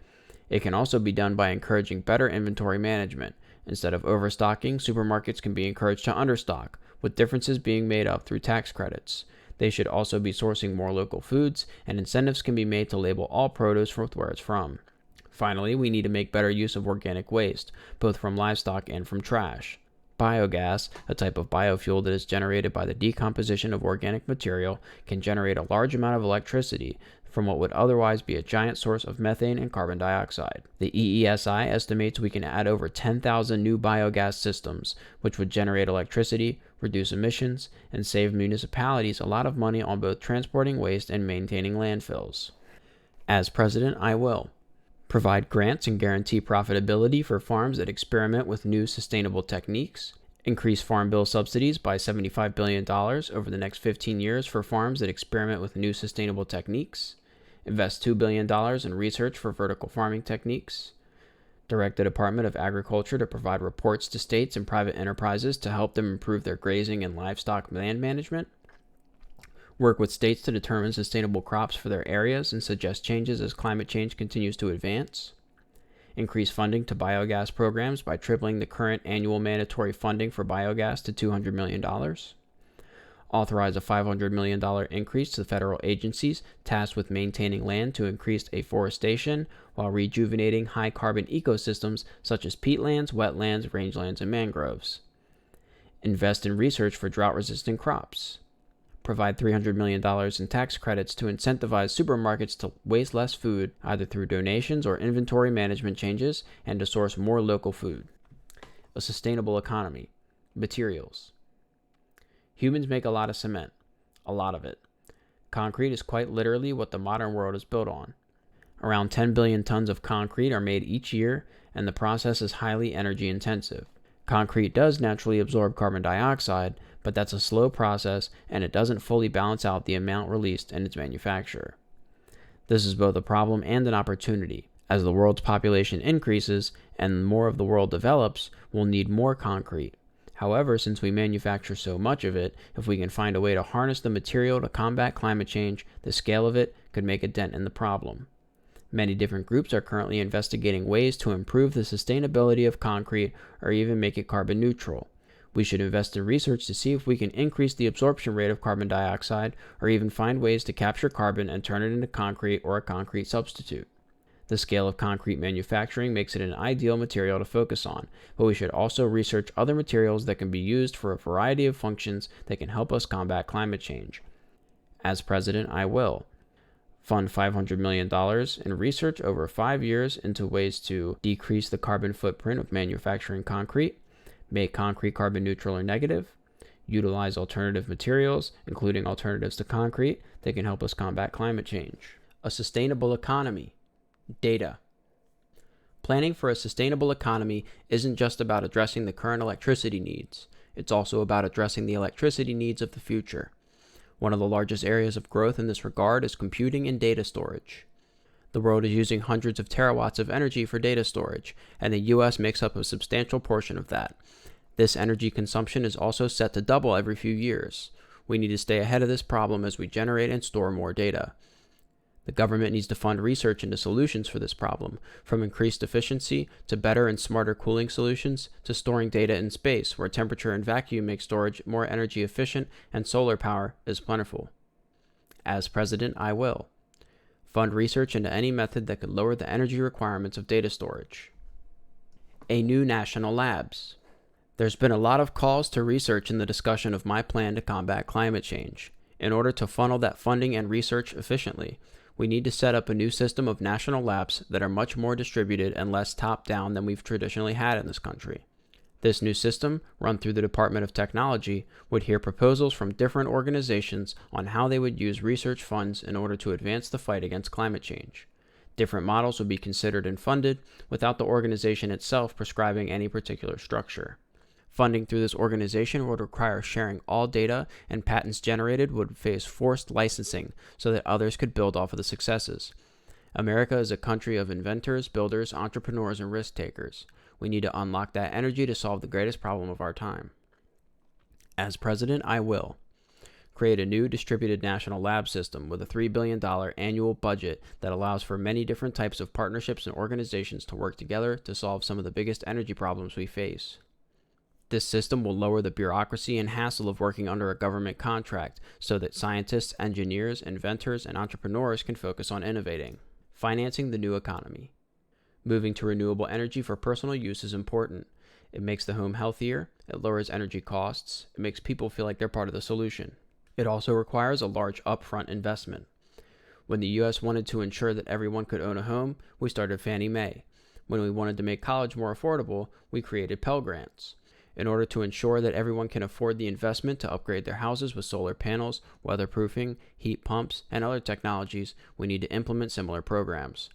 It can also be done by encouraging better inventory management. Instead of overstocking, supermarkets can be encouraged to understock, with differences being made up through tax credits. They should also be sourcing more local foods, and incentives can be made to label all produce with where it's from. Finally, we need to make better use of organic waste, both from livestock and from trash. Biogas, a type of biofuel that is generated by the decomposition of organic material, can generate a large amount of electricity from what would otherwise be a giant source of methane and carbon dioxide. The EESI estimates we can add over 10,000 new biogas systems, which would generate electricity, reduce emissions, and save municipalities a lot of money on both transporting waste and maintaining landfills. As president, I will provide grants and guarantee profitability for farms that experiment with new sustainable techniques. Increase Farm Bill subsidies by $75 billion over the next 15 years for farms that experiment with new sustainable techniques. Invest $2 billion in research for vertical farming techniques. Direct the Department of Agriculture to provide reports to states and private enterprises to help them improve their grazing and livestock land management. Work with states to determine sustainable crops for their areas and suggest changes as climate change continues to advance. Increase funding to biogas programs by tripling the current annual mandatory funding for biogas to $200 million. Authorize a $500 million increase to federal agencies tasked with maintaining land to increase afforestation while rejuvenating high-carbon ecosystems such as peatlands, wetlands, rangelands, and mangroves. Invest in research for drought-resistant crops. Provide $300 million in tax credits to incentivize supermarkets to waste less food, either through donations or inventory management changes, and to source more local food. A sustainable economy. Materials. Humans make a lot of cement. A lot of it. Concrete is quite literally what the modern world is built on. Around 10 billion tons of concrete are made each year, and the process is highly energy intensive. Concrete does naturally absorb carbon dioxide, but that's a slow process and it doesn't fully balance out the amount released in its manufacture. This is both a problem and an opportunity. As the world's population increases and more of the world develops, we'll need more concrete. However, since we manufacture so much of it, if we can find a way to harness the material to combat climate change, the scale of it could make a dent in the problem. Many different groups are currently investigating ways to improve the sustainability of concrete or even make it carbon neutral. We should invest in research to see if we can increase the absorption rate of carbon dioxide or even find ways to capture carbon and turn it into concrete or a concrete substitute. The scale of concrete manufacturing makes it an ideal material to focus on, but we should also research other materials that can be used for a variety of functions that can help us combat climate change. As president, I will fund $500 million in research over 5 years into ways to decrease the carbon footprint of manufacturing concrete, make concrete carbon neutral or negative, utilize alternative materials, including alternatives to concrete, that can help us combat climate change. A sustainable economy. Data. Planning for a sustainable economy isn't just about addressing the current electricity needs. It's also about addressing the electricity needs of the future. One of the largest areas of growth in this regard is computing and data storage. The world is using hundreds of terawatts of energy for data storage, and the U.S. makes up a substantial portion of that. This energy consumption is also set to double every few years. We need to stay ahead of this problem as we generate and store more data. The government needs to fund research into solutions for this problem, from increased efficiency to better and smarter cooling solutions to storing data in space where temperature and vacuum make storage more energy efficient and solar power is plentiful. As president, I will fund research into any method that could lower the energy requirements of data storage. A new national labs. There's been a lot of calls to research in the discussion of my plan to combat climate change. In order to funnel that funding and research efficiently, we need to set up a new system of national labs that are much more distributed and less top-down than we've traditionally had in this country. This new system, run through the Department of Technology, would hear proposals from different organizations on how they would use research funds in order to advance the fight against climate change. Different models would be considered and funded, without the organization itself prescribing any particular structure. Funding through this organization would require sharing all data, and patents generated would face forced licensing so that others could build off of the successes. America is a country of inventors, builders, entrepreneurs, and risk takers. We need to unlock that energy to solve the greatest problem of our time. As president, I will Create a new distributed national lab system with a $3 billion annual budget that allows for many different types of partnerships and organizations to work together to solve some of the biggest energy problems we face. This system will lower the bureaucracy and hassle of working under a government contract so that scientists, engineers, inventors, and entrepreneurs can focus on innovating. Financing the new economy. Moving to renewable energy for personal use is important. It makes the home healthier, it lowers energy costs, it makes people feel like they're part of the solution. It also requires a large upfront investment. When the U.S. wanted to ensure that everyone could own a home, we started Fannie Mae. When we wanted to make college more affordable, we created Pell Grants. In order to ensure that everyone can afford the investment to upgrade their houses with solar panels, weatherproofing, heat pumps, and other technologies, we need to implement similar programs.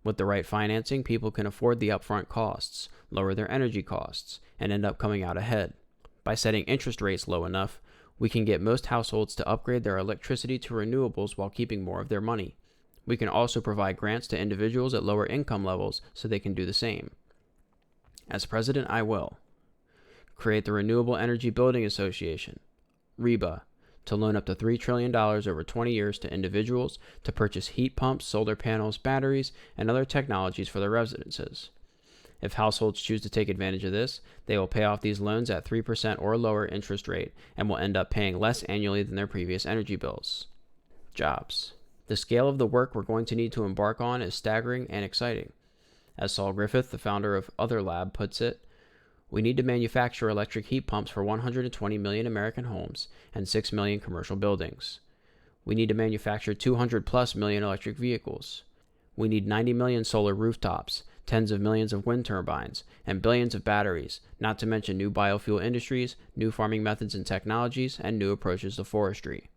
With the right financing, people can afford the upfront costs, lower their energy costs, and end up coming out ahead. By setting interest rates low enough, we can get most households to upgrade their electricity to renewables while keeping more of their money. We can also provide grants to individuals at lower income levels so they can do the same. As president, I will create the Renewable Energy Building Association, REBA, to loan up to $3 trillion over 20 years to individuals to purchase heat pumps, solar panels, batteries, and other technologies for their residences. If households choose to take advantage of this, they will pay off these loans at 3% or lower interest rate and will end up paying less annually than their previous energy bills. Jobs. The scale of the work we're going to need to embark on is staggering and exciting. As Saul Griffith, the founder of Other Lab, puts it, we need to manufacture electric heat pumps for 120 million American homes and 6 million commercial buildings. We need to manufacture 200 plus million electric vehicles. We need 90 million solar rooftops, tens of millions of wind turbines, and billions of batteries, not to mention new biofuel industries, new farming methods and technologies, and new approaches to forestry.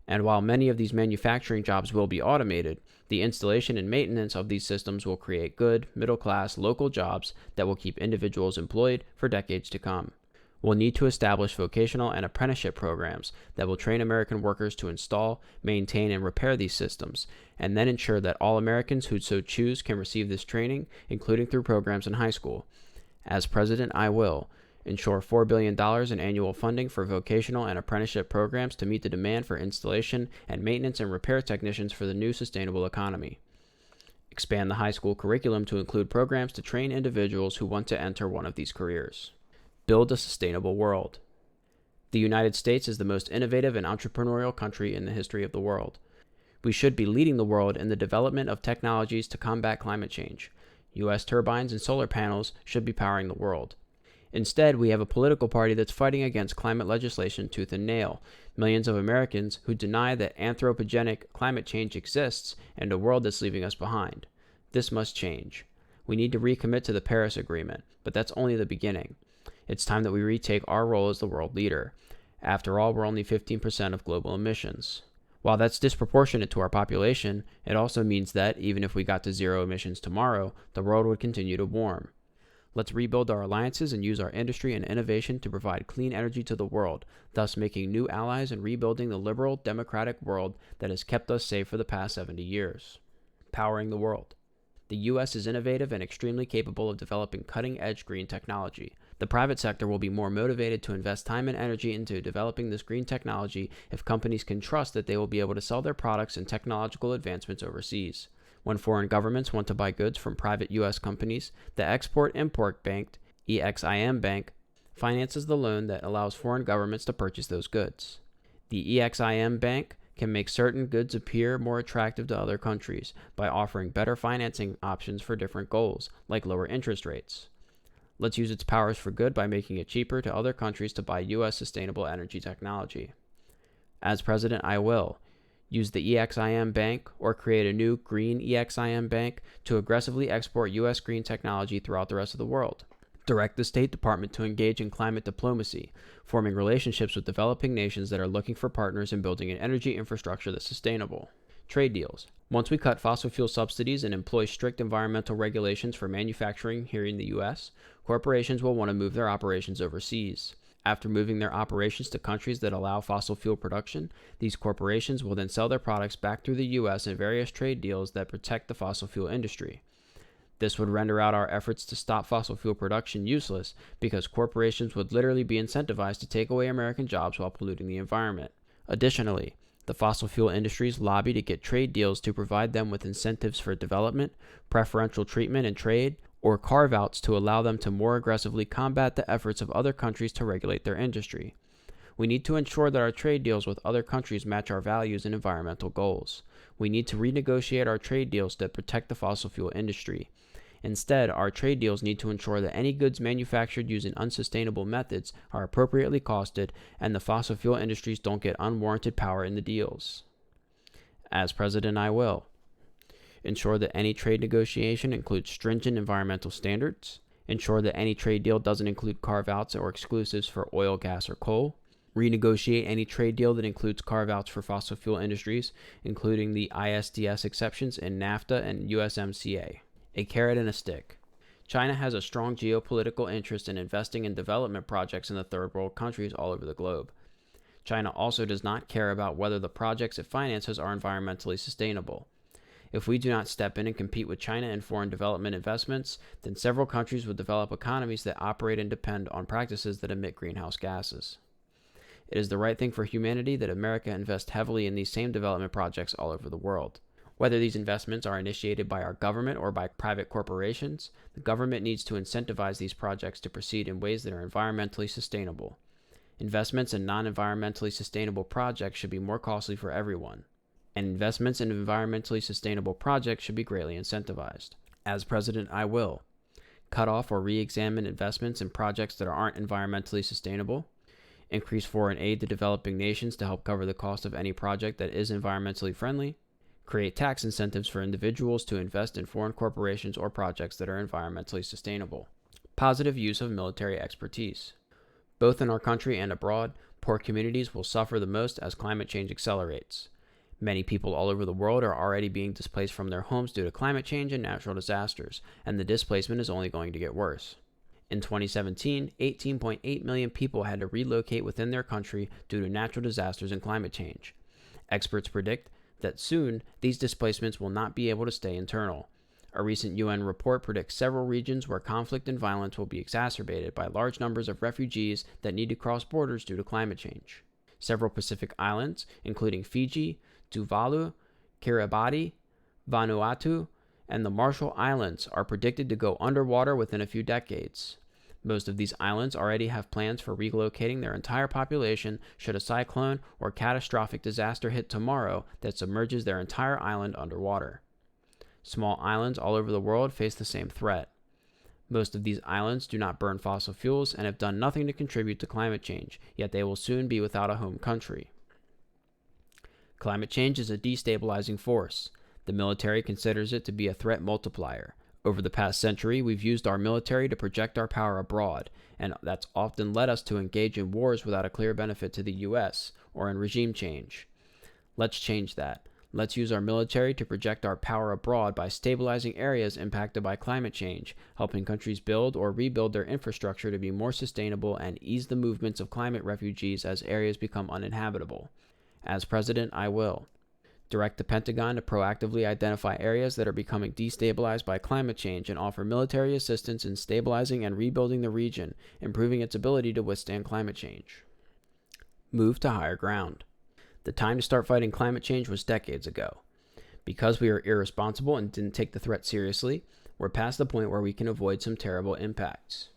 And while many of these manufacturing jobs will be automated, the installation and maintenance of these systems will create good, middle-class, local jobs that will keep individuals employed for decades to come. We'll need to establish vocational and apprenticeship programs that will train American workers to install, maintain, and repair these systems, and then ensure that all Americans who so choose can receive this training, including through programs in high school. As president, I will ensure $4 billion in annual funding for vocational and apprenticeship programs to meet the demand for installation and maintenance and repair technicians for the new sustainable economy. Expand the high school curriculum to include programs to train individuals who want to enter one of these careers. Build a sustainable world. The United States is the most innovative and entrepreneurial country in the history of the world. We should be leading the world in the development of technologies to combat climate change. U.S. turbines and solar panels should be powering the world. Instead, we have a political party that's fighting against climate legislation tooth and nail, millions of Americans who deny that anthropogenic climate change exists, and a world that's leaving us behind. This must change. We need to recommit to the Paris Agreement, but that's only the beginning. It's time that we retake our role as the world leader. After all, we're only 15% of global emissions. While that's disproportionate to our population, it also means that, even if we got to zero emissions tomorrow, the world would continue to warm. Let's rebuild our alliances and use our industry and innovation to provide clean energy to the world, thus making new allies and rebuilding the liberal, democratic world that has kept us safe for the past 70 years. Powering the world. The U.S. is innovative and extremely capable of developing cutting-edge green technology. The private sector will be more motivated to invest time and energy into developing this green technology if companies can trust that they will be able to sell their products and technological advancements overseas. When foreign governments want to buy goods from private U.S. companies, the Export-Import Bank, EXIM Bank, finances the loan that allows foreign governments to purchase those goods. The EXIM Bank can make certain goods appear more attractive to other countries by offering better financing options for different goals, like lower interest rates. Let's use its powers for good by making it cheaper to other countries to buy U.S. sustainable energy technology. As president, I will use the EXIM Bank or create a new green EXIM Bank to aggressively export U.S. green technology throughout the rest of the world. Direct the State Department to engage in climate diplomacy, forming relationships with developing nations that are looking for partners in building an energy infrastructure that's sustainable. Trade deals. Once we cut fossil fuel subsidies and employ strict environmental regulations for manufacturing here in the U.S., corporations will want to move their operations overseas. After moving their operations to countries that allow fossil fuel production, these corporations will then sell their products back through the U.S. in various trade deals that protect the fossil fuel industry. This would render out our efforts to stop fossil fuel production useless because corporations would literally be incentivized to take away American jobs while polluting the environment. Additionally, the fossil fuel industries lobby to get trade deals to provide them with incentives for development, preferential treatment in trade, or carve-outs to allow them to more aggressively combat the efforts of other countries to regulate their industry. We need to ensure that our trade deals with other countries match our values and environmental goals. We need to renegotiate our trade deals that protect the fossil fuel industry. Instead, our trade deals need to ensure that any goods manufactured using unsustainable methods are appropriately costed and the fossil fuel industries don't get unwarranted power in the deals. As President, I will ensure that any trade negotiation includes stringent environmental standards, ensure that any trade deal doesn't include carve-outs or exclusives for oil, gas, or coal, renegotiate any trade deal that includes carve-outs for fossil fuel industries, including the ISDS exceptions in NAFTA and USMCA. A carrot and a stick. China has a strong geopolitical interest in investing in development projects in the third world countries all over the globe. China also does not care about whether the projects it finances are environmentally sustainable. If we do not step in and compete with China in foreign development investments, then several countries will develop economies that operate and depend on practices that emit greenhouse gases. It is the right thing for humanity that America invest heavily in these same development projects all over the world. Whether these investments are initiated by our government or by private corporations, the government needs to incentivize these projects to proceed in ways that are environmentally sustainable. Investments in non-environmentally sustainable projects should be more costly for everyone, and investments in environmentally sustainable projects should be greatly incentivized. As President, I will cut off or re-examine investments in projects that aren't environmentally sustainable, increase foreign aid to developing nations to help cover the cost of any project that is environmentally friendly, create tax incentives for individuals to invest in foreign corporations or projects that are environmentally sustainable. Positive use of military expertise. Both in our country and abroad, poor communities will suffer the most as climate change accelerates. Many people all over the world are already being displaced from their homes due to climate change and natural disasters, and the displacement is only going to get worse. In 2017, 18.8 million people had to relocate within their country due to natural disasters and climate change. Experts predict that soon these displacements will not be able to stay internal. A recent UN report predicts several regions where conflict and violence will be exacerbated by large numbers of refugees that need to cross borders due to climate change. Several Pacific islands, including Fiji, Tuvalu, Kiribati, Vanuatu, and the Marshall Islands, are predicted to go underwater within a few decades. Most of these islands already have plans for relocating their entire population should a cyclone or catastrophic disaster hit tomorrow that submerges their entire island underwater. Small islands all over the world face the same threat. Most of these islands do not burn fossil fuels and have done nothing to contribute to climate change, yet they will soon be without a home country. Climate change is a destabilizing force. The military considers it to be a threat multiplier. Over the past century, we've used our military to project our power abroad, and that's often led us to engage in wars without a clear benefit to the U.S. or in regime change. Let's change that. Let's use our military to project our power abroad by stabilizing areas impacted by climate change, helping countries build or rebuild their infrastructure to be more sustainable, and ease the movements of climate refugees as areas become uninhabitable. As President, I will direct the Pentagon to proactively identify areas that are becoming destabilized by climate change and offer military assistance in stabilizing and rebuilding the region, improving its ability to withstand climate change. Move to higher ground. The time to start fighting climate change was decades ago. Because we are irresponsible and didn't take the threat seriously, we're past the point where we can avoid some terrible impacts.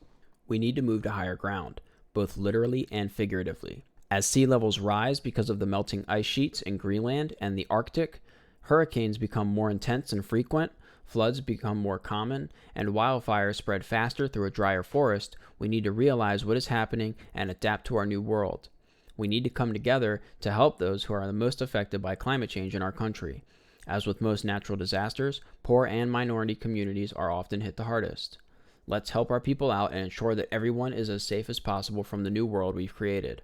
We need to move to higher ground, both literally and figuratively. As sea levels rise because of the melting ice sheets in Greenland and the Arctic, hurricanes become more intense and frequent, floods become more common, and wildfires spread faster through a drier forest, we need to realize what is happening and adapt to our new world. We need to come together to help those who are the most affected by climate change in our country. As with most natural disasters, poor and minority communities are often hit the hardest. Let's help our people out and ensure that everyone is as safe as possible from the new world we've created.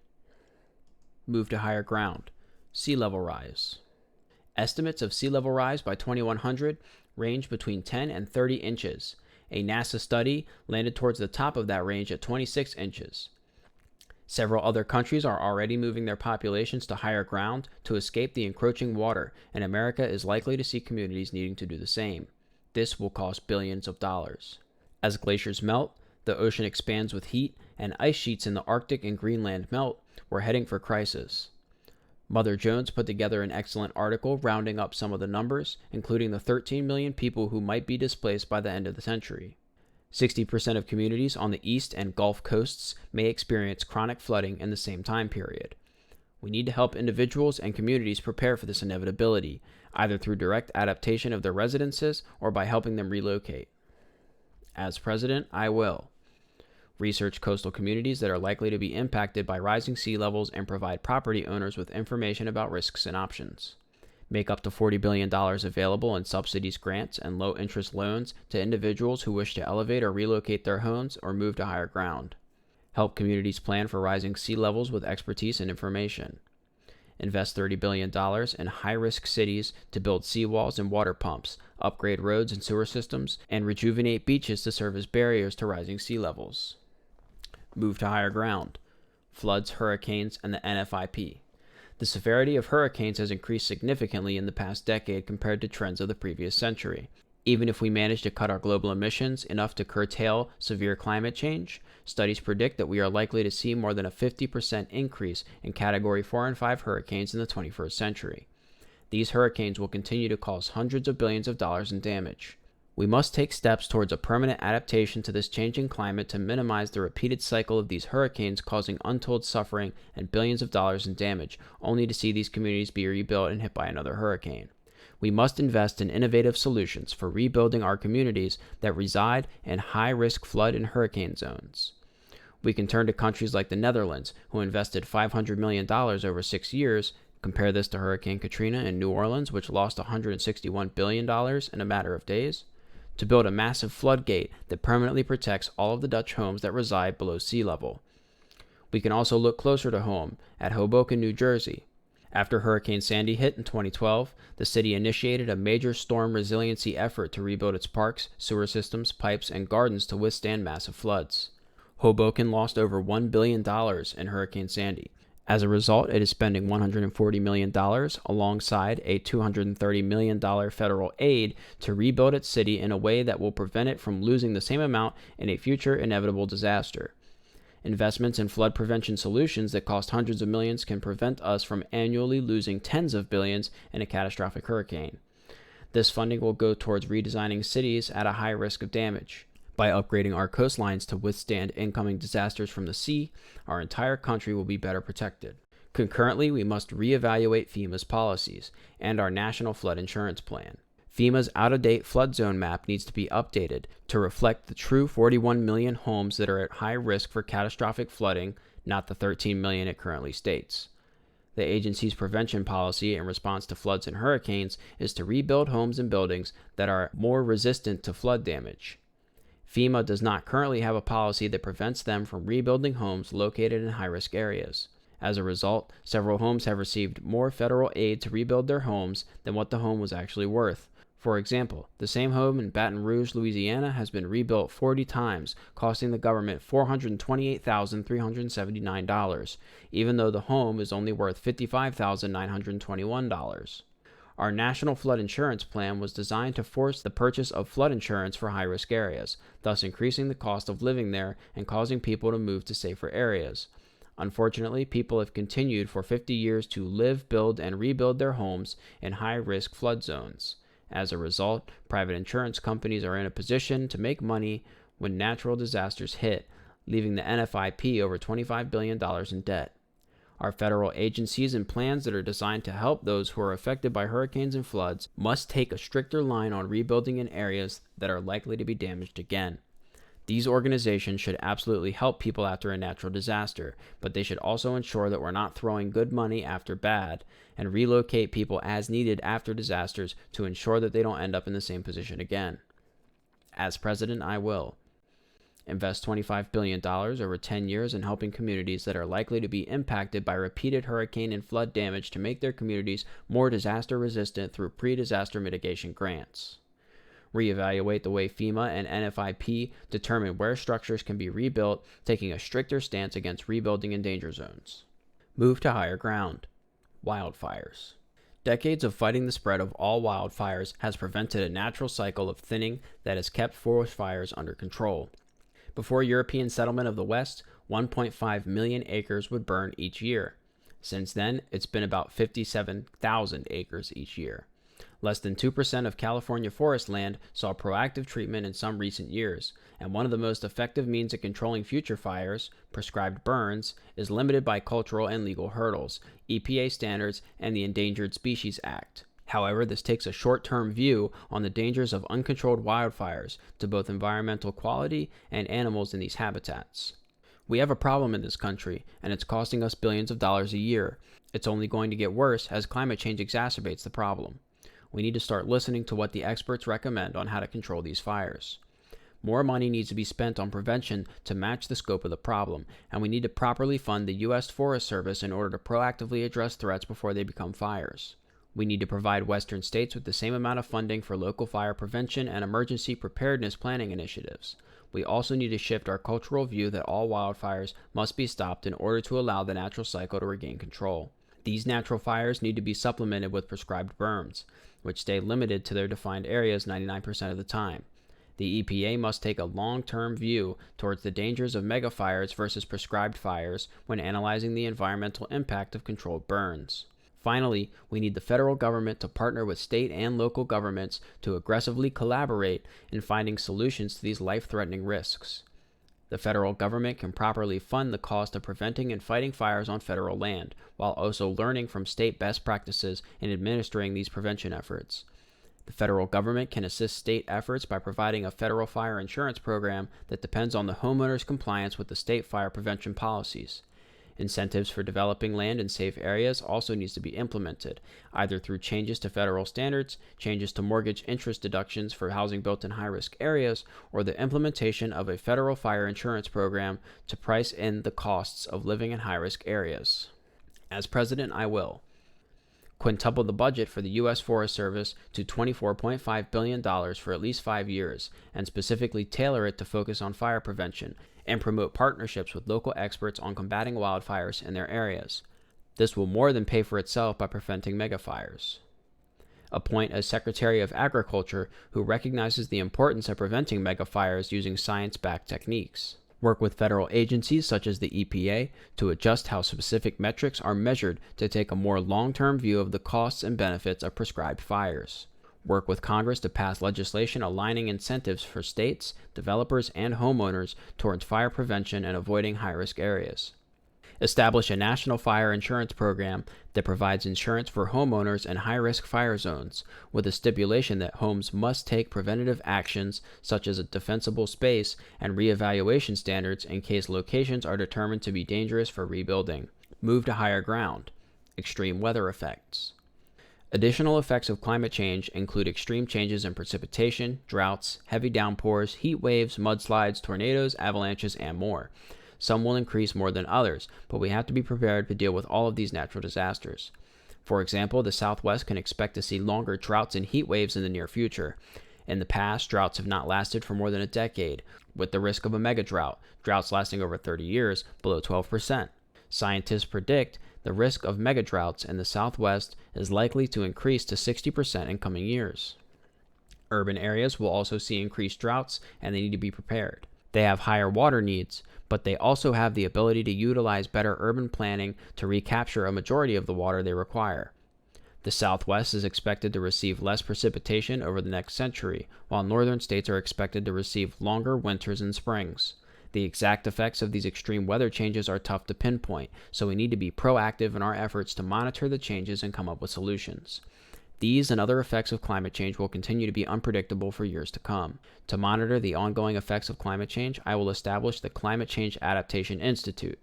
Move to higher ground. Sea level rise. Estimates of sea level rise by 2100 range between 10 and 30 inches. A NASA study landed towards the top of that range at 26 inches. Several other countries are already moving their populations to higher ground to escape the encroaching water, and America is likely to see communities needing to do the same. This will cost billions of dollars. As glaciers melt, the ocean expands with heat, and ice sheets in the Arctic and Greenland melt, we're heading for crisis. Mother Jones put together an excellent article rounding up some of the numbers, including the 13 million people who might be displaced by the end of the century. 60% of communities on the east and Gulf coasts may experience chronic flooding in the same time period. We need to help individuals and communities prepare for this inevitability, either through direct adaptation of their residences or by helping them relocate. As president, I will research coastal communities that are likely to be impacted by rising sea levels and provide property owners with information about risks and options. Make up to $40 billion available in subsidies, grants, and low-interest loans to individuals who wish to elevate or relocate their homes or move to higher ground. Help communities plan for rising sea levels with expertise and information. Invest $30 billion in high-risk cities to build seawalls and water pumps, upgrade roads and sewer systems, and rejuvenate beaches to serve as barriers to rising sea levels. Move to higher ground. Floods, hurricanes, and the NFIP. The severity of hurricanes has increased significantly in the past decade compared to trends of the previous century. Even if we manage to cut our global emissions enough to curtail severe climate change, studies predict that we are likely to see more than a 50% increase in Category 4 and 5 hurricanes in the 21st century. These hurricanes will continue to cause hundreds of billions of dollars in damage. We must take steps towards a permanent adaptation to this changing climate to minimize the repeated cycle of these hurricanes causing untold suffering and billions of dollars in damage, only to see these communities be rebuilt and hit by another hurricane. We must invest in innovative solutions for rebuilding our communities that reside in high-risk flood and hurricane zones. We can turn to countries like the Netherlands, who invested $500 million over 6 years. Compare this to Hurricane Katrina in New Orleans, which lost $161 billion in a matter of days, to build a massive floodgate that permanently protects all of the Dutch homes that reside below sea level. We can also look closer to home at Hoboken, New Jersey. After Hurricane Sandy hit in 2012, the city initiated a major storm resiliency effort to rebuild its parks, sewer systems, pipes, and gardens to withstand massive floods. Hoboken lost over $1 billion in Hurricane Sandy. As a result, it is spending $140 million alongside a $230 million federal aid to rebuild its city in a way that will prevent it from losing the same amount in a future inevitable disaster. Investments in flood prevention solutions that cost hundreds of millions can prevent us from annually losing tens of billions in a catastrophic hurricane. This funding will go towards redesigning cities at a high risk of damage. By upgrading our coastlines to withstand incoming disasters from the sea, our entire country will be better protected. Concurrently, we must reevaluate FEMA's policies and our National Flood Insurance Plan. FEMA's out-of-date flood zone map needs to be updated to reflect the true 41 million homes that are at high risk for catastrophic flooding, not the 13 million it currently states. The agency's prevention policy in response to floods and hurricanes is to rebuild homes and buildings that are more resistant to flood damage. FEMA does not currently have a policy that prevents them from rebuilding homes located in high-risk areas. As a result, several homes have received more federal aid to rebuild their homes than what the home was actually worth. For example, the same home in Baton Rouge, Louisiana has been rebuilt 40 times, costing the government $428,379, even though the home is only worth $55,921. Our National Flood Insurance Plan was designed to force the purchase of flood insurance for high-risk areas, thus increasing the cost of living there and causing people to move to safer areas. Unfortunately, people have continued for 50 years to live, build, and rebuild their homes in high-risk flood zones. As a result, private insurance companies are in a position to make money when natural disasters hit, leaving the NFIP over $25 billion in debt. Our federal agencies and plans that are designed to help those who are affected by hurricanes and floods must take a stricter line on rebuilding in areas that are likely to be damaged again. These organizations should absolutely help people after a natural disaster, but they should also ensure that we're not throwing good money after bad and relocate people as needed after disasters to ensure that they don't end up in the same position again. As president, I will invest $25 billion over 10 years in helping communities that are likely to be impacted by repeated hurricane and flood damage to make their communities more disaster resistant through pre-disaster mitigation grants. Reevaluate the way FEMA and NFIP determine where structures can be rebuilt, taking a stricter stance against rebuilding in danger zones. Move to higher ground. Wildfires. Decades of fighting the spread of all wildfires has prevented a natural cycle of thinning that has kept forest fires under control. Before European settlement of the West, 1.5 million acres would burn each year. Since then, it's been about 57,000 acres each year. Less than 2% of California forest land saw proactive treatment in some recent years, and one of the most effective means of controlling future fires, prescribed burns, is limited by cultural and legal hurdles, EPA standards, and the Endangered Species Act. However, this takes a short-term view on the dangers of uncontrolled wildfires to both environmental quality and animals in these habitats. We have a problem in this country, and it's costing us billions of dollars a year. It's only going to get worse as climate change exacerbates the problem. We need to start listening to what the experts recommend on how to control these fires. More money needs to be spent on prevention to match the scope of the problem, and we need to properly fund the U.S. Forest Service in order to proactively address threats before they become fires. We need to provide Western states with the same amount of funding for local fire prevention and emergency preparedness planning initiatives. We also need to shift our cultural view that all wildfires must be stopped in order to allow the natural cycle to regain control. These natural fires need to be supplemented with prescribed burns, which stay limited to their defined areas 99% of the time. The EPA must take a long-term view towards the dangers of megafires versus prescribed fires when analyzing the environmental impact of controlled burns. Finally, we need the federal government to partner with state and local governments to aggressively collaborate in finding solutions to these life-threatening risks. The federal government can properly fund the cost of preventing and fighting fires on federal land, while also learning from state best practices in administering these prevention efforts. The federal government can assist state efforts by providing a federal fire insurance program that depends on the homeowner's compliance with the state fire prevention policies. Incentives for developing land in safe areas also needs to be implemented, either through changes to federal standards, changes to mortgage interest deductions for housing built in high-risk areas, or the implementation of a federal fire insurance program to price in the costs of living in high-risk areas. As president, I will quintuple the budget for the U.S. Forest Service to $24.5 billion for at least 5 years, and specifically tailor it to focus on fire prevention, and promote partnerships with local experts on combating wildfires in their areas. This will more than pay for itself by preventing megafires. Appoint a Secretary of Agriculture who recognizes the importance of preventing megafires using science-backed techniques. Work with federal agencies such as the EPA to adjust how specific metrics are measured to take a more long-term view of the costs and benefits of prescribed fires. Work with Congress to pass legislation aligning incentives for states, developers, and homeowners towards fire prevention and avoiding high-risk areas. Establish a national fire insurance program that provides insurance for homeowners in high-risk fire zones, with a stipulation that homes must take preventative actions such as a defensible space and reevaluation standards in case locations are determined to be dangerous for rebuilding. Move to higher ground. Extreme weather effects. Additional effects of climate change include extreme changes in precipitation, droughts, heavy downpours, heat waves, mudslides, tornadoes, avalanches, and more. Some will increase more than others, but we have to be prepared to deal with all of these natural disasters. For example, the Southwest can expect to see longer droughts and heat waves in the near future. In the past, droughts have not lasted for more than a decade, with the risk of a mega drought, droughts lasting over 30 years, below 12%. Scientists predict the risk of mega droughts in the Southwest is likely to increase to 60% in coming years. Urban areas will also see increased droughts, and they need to be prepared. They have higher water needs, but they also have the ability to utilize better urban planning to recapture a majority of the water they require. The Southwest is expected to receive less precipitation over the next century, while northern states are expected to receive longer winters and springs. The exact effects of these extreme weather changes are tough to pinpoint, so we need to be proactive in our efforts to monitor the changes and come up with solutions. These and other effects of climate change will continue to be unpredictable for years to come. To monitor the ongoing effects of climate change, I will establish the Climate Change Adaptation Institute.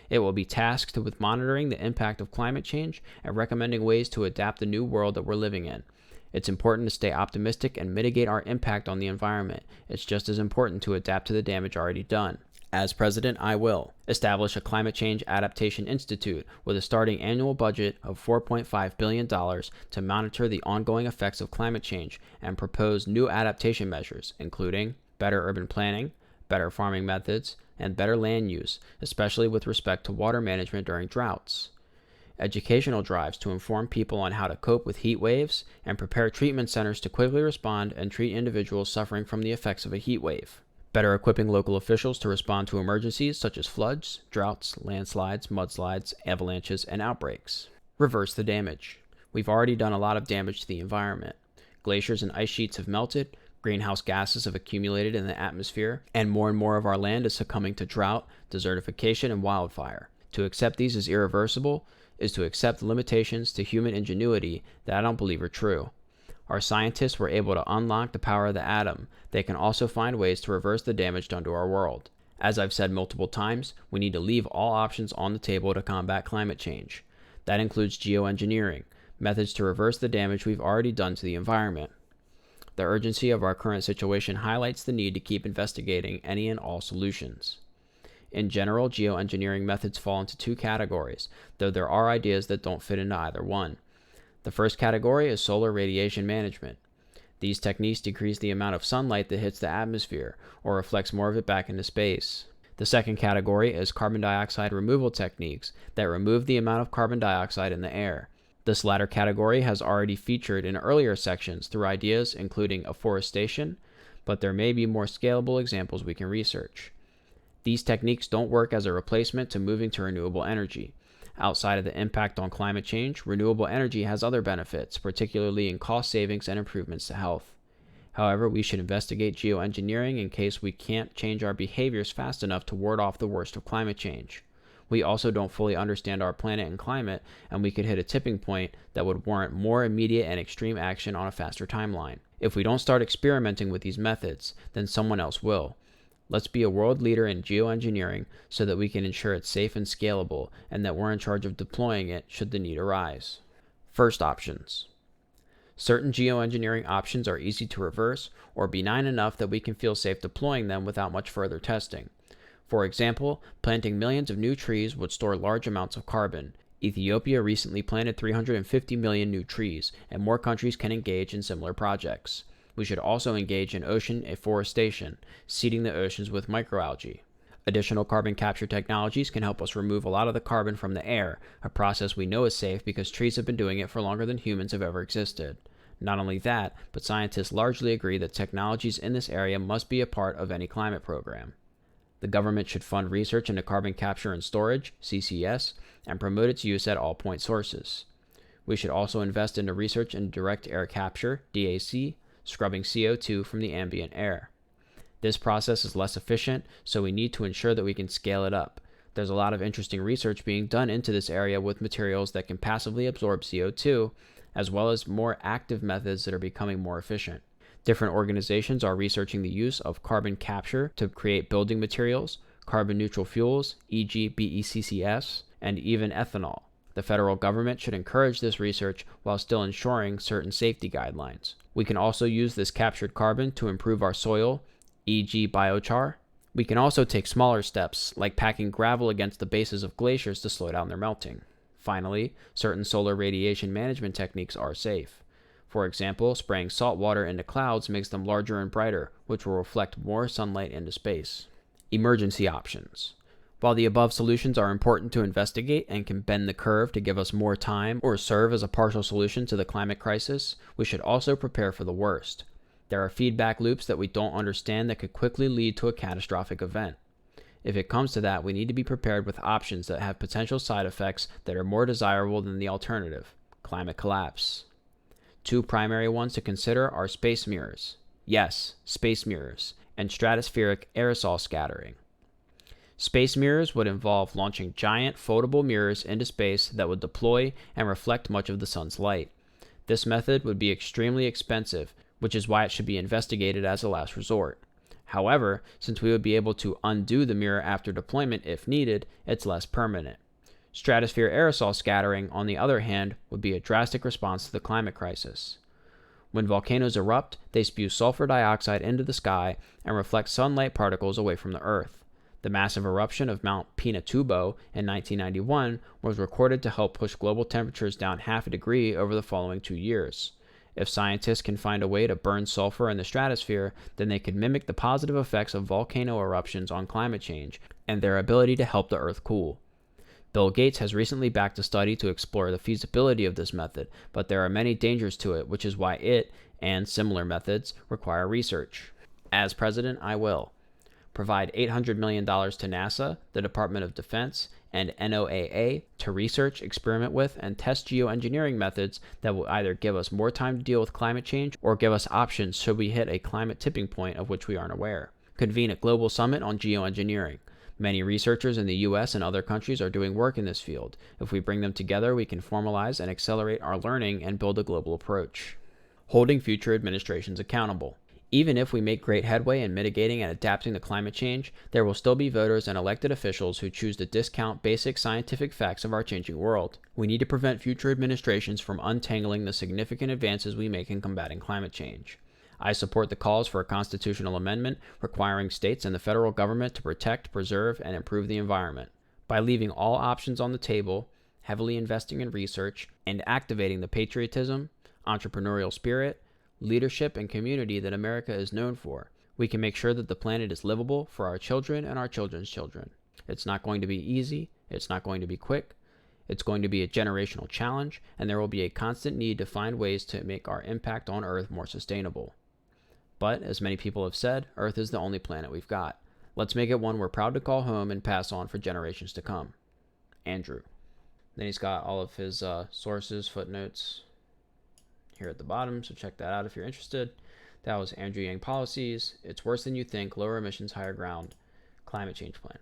It will be tasked with monitoring the impact of climate change and recommending ways to adapt the new world that we're living in. It's important to stay optimistic and mitigate our impact on the environment. It's just as important to adapt to the damage already done. As president, I will establish a Climate Change Adaptation Institute with a starting annual budget of $4.5 billion to monitor the ongoing effects of climate change and propose new adaptation measures, including better urban planning, better farming methods, and better land use, especially with respect to water management during droughts. Educational drives to inform people on how to cope with heat waves and prepare treatment centers to quickly respond and treat individuals suffering from the effects of a heat wave. Better equipping local officials to respond to emergencies such as floods, droughts, landslides, mudslides, avalanches, and outbreaks. Reverse the damage. We've already done a lot of damage to the environment. Glaciers and ice sheets have melted, greenhouse gases have accumulated in the atmosphere, and more of our land is succumbing to drought, desertification, and wildfire. To accept these as irreversible is to accept limitations to human ingenuity that I don't believe are true. Our scientists were able to unlock the power of the atom. They can also find ways to reverse the damage done to our world. As I've said multiple times, we need to leave all options on the table to combat climate change. That includes geoengineering, methods to reverse the damage we've already done to the environment. The urgency of our current situation highlights the need to keep investigating any and all solutions. In general, geoengineering methods fall into two categories, though there are ideas that don't fit into either one. The first category is solar radiation management. These techniques decrease the amount of sunlight that hits the atmosphere or reflects more of it back into space. The second category is carbon dioxide removal techniques that remove the amount of carbon dioxide in the air. This latter category has already featured in earlier sections through ideas including afforestation, but there may be more scalable examples we can research. These techniques don't work as a replacement to moving to renewable energy. Outside of the impact on climate change, renewable energy has other benefits, particularly in cost savings and improvements to health. However, we should investigate geoengineering in case we can't change our behaviors fast enough to ward off the worst of climate change. We also don't fully understand our planet and climate, and we could hit a tipping point that would warrant more immediate and extreme action on a faster timeline. If we don't start experimenting with these methods, then someone else will. Let's be a world leader in geoengineering so that we can ensure it's safe and scalable, and that we're in charge of deploying it should the need arise. First options. Certain geoengineering options are easy to reverse or benign enough that we can feel safe deploying them without much further testing. For example, planting millions of new trees would store large amounts of carbon. Ethiopia recently planted 350 million new trees, and more countries can engage in similar projects. We should also engage in ocean afforestation, seeding the oceans with microalgae. Additional carbon capture technologies can help us remove a lot of the carbon from the air, a process we know is safe because trees have been doing it for longer than humans have ever existed. Not only that, but scientists largely agree that technologies in this area must be a part of any climate program. The government should fund research into carbon capture and storage, CCS, and promote its use at all point sources. We should also invest into research in direct air capture, DAC, scrubbing CO2 from the ambient air. This process is less efficient, so we need to ensure that we can scale it up. There's a lot of interesting research being done into this area with materials that can passively absorb CO2, as well as more active methods that are becoming more efficient. Different organizations are researching the use of carbon capture to create building materials, carbon neutral fuels, e.g. BECCS, and even ethanol. The federal government should encourage this research while still ensuring certain safety guidelines. We can also use this captured carbon to improve our soil, e.g. biochar. We can also take smaller steps, like packing gravel against the bases of glaciers to slow down their melting. Finally, certain solar radiation management techniques are safe. For example, spraying salt water into clouds makes them larger and brighter, which will reflect more sunlight into space. Emergency options. While the above solutions are important to investigate and can bend the curve to give us more time or serve as a partial solution to the climate crisis, we should also prepare for the worst. There are feedback loops that we don't understand that could quickly lead to a catastrophic event. If it comes to that, we need to be prepared with options that have potential side effects that are more desirable than the alternative: climate collapse. Two primary ones to consider are space mirrors. Yes, space mirrors, and stratospheric aerosol scattering. Space mirrors would involve launching giant foldable mirrors into space that would deploy and reflect much of the sun's light. This method would be extremely expensive, which is why it should be investigated as a last resort. However, since we would be able to undo the mirror after deployment if needed, it's less permanent. Stratosphere aerosol scattering, on the other hand, would be a drastic response to the climate crisis. When volcanoes erupt, they spew sulfur dioxide into the sky and reflect sunlight particles away from the Earth. The massive eruption of Mount Pinatubo in 1991 was recorded to help push global temperatures down half a degree over the following 2 years. If scientists can find a way to burn sulfur in the stratosphere, then they could mimic the positive effects of volcano eruptions on climate change and their ability to help the Earth cool. Bill Gates has recently backed a study to explore the feasibility of this method, but there are many dangers to it, which is why it, and similar methods, require research. As president, I will. provide $800 million to NASA, the Department of Defense, and NOAA to research, experiment with, and test geoengineering methods that will either give us more time to deal with climate change or give us options should we hit a climate tipping point of which we aren't aware. Convene a global summit on geoengineering. Many researchers in the US and other countries are doing work in this field. If we bring them together, we can formalize and accelerate our learning and build a global approach. Holding future administrations accountable. Even if we make great headway in mitigating and adapting to climate change, there will still be voters and elected officials who choose to discount basic scientific facts of our changing world. We need to prevent future administrations from untangling the significant advances we make in combating climate change. I support the calls for a constitutional amendment requiring states and the federal government to protect, preserve, and improve the environment. By leaving all options on the table, heavily investing in research, and activating the patriotism, entrepreneurial spirit, leadership, and community that America is known for, we can make sure that the planet is livable for our children and our children's children. It's not going to be easy. It's not going to be quick. It's going to be a generational challenge, and there will be a constant need to find ways to make our impact on Earth more sustainable. But, as many people have said, Earth is the only planet we've got. Let's make it one we're proud to call home and pass on for generations to come. Andrew. Then he's got all of his sources, footnotes here at the bottom, so check that out if you're interested. That was Andrew Yang Policies. It's worse than you think. Lower emissions, higher ground. Climate change plan.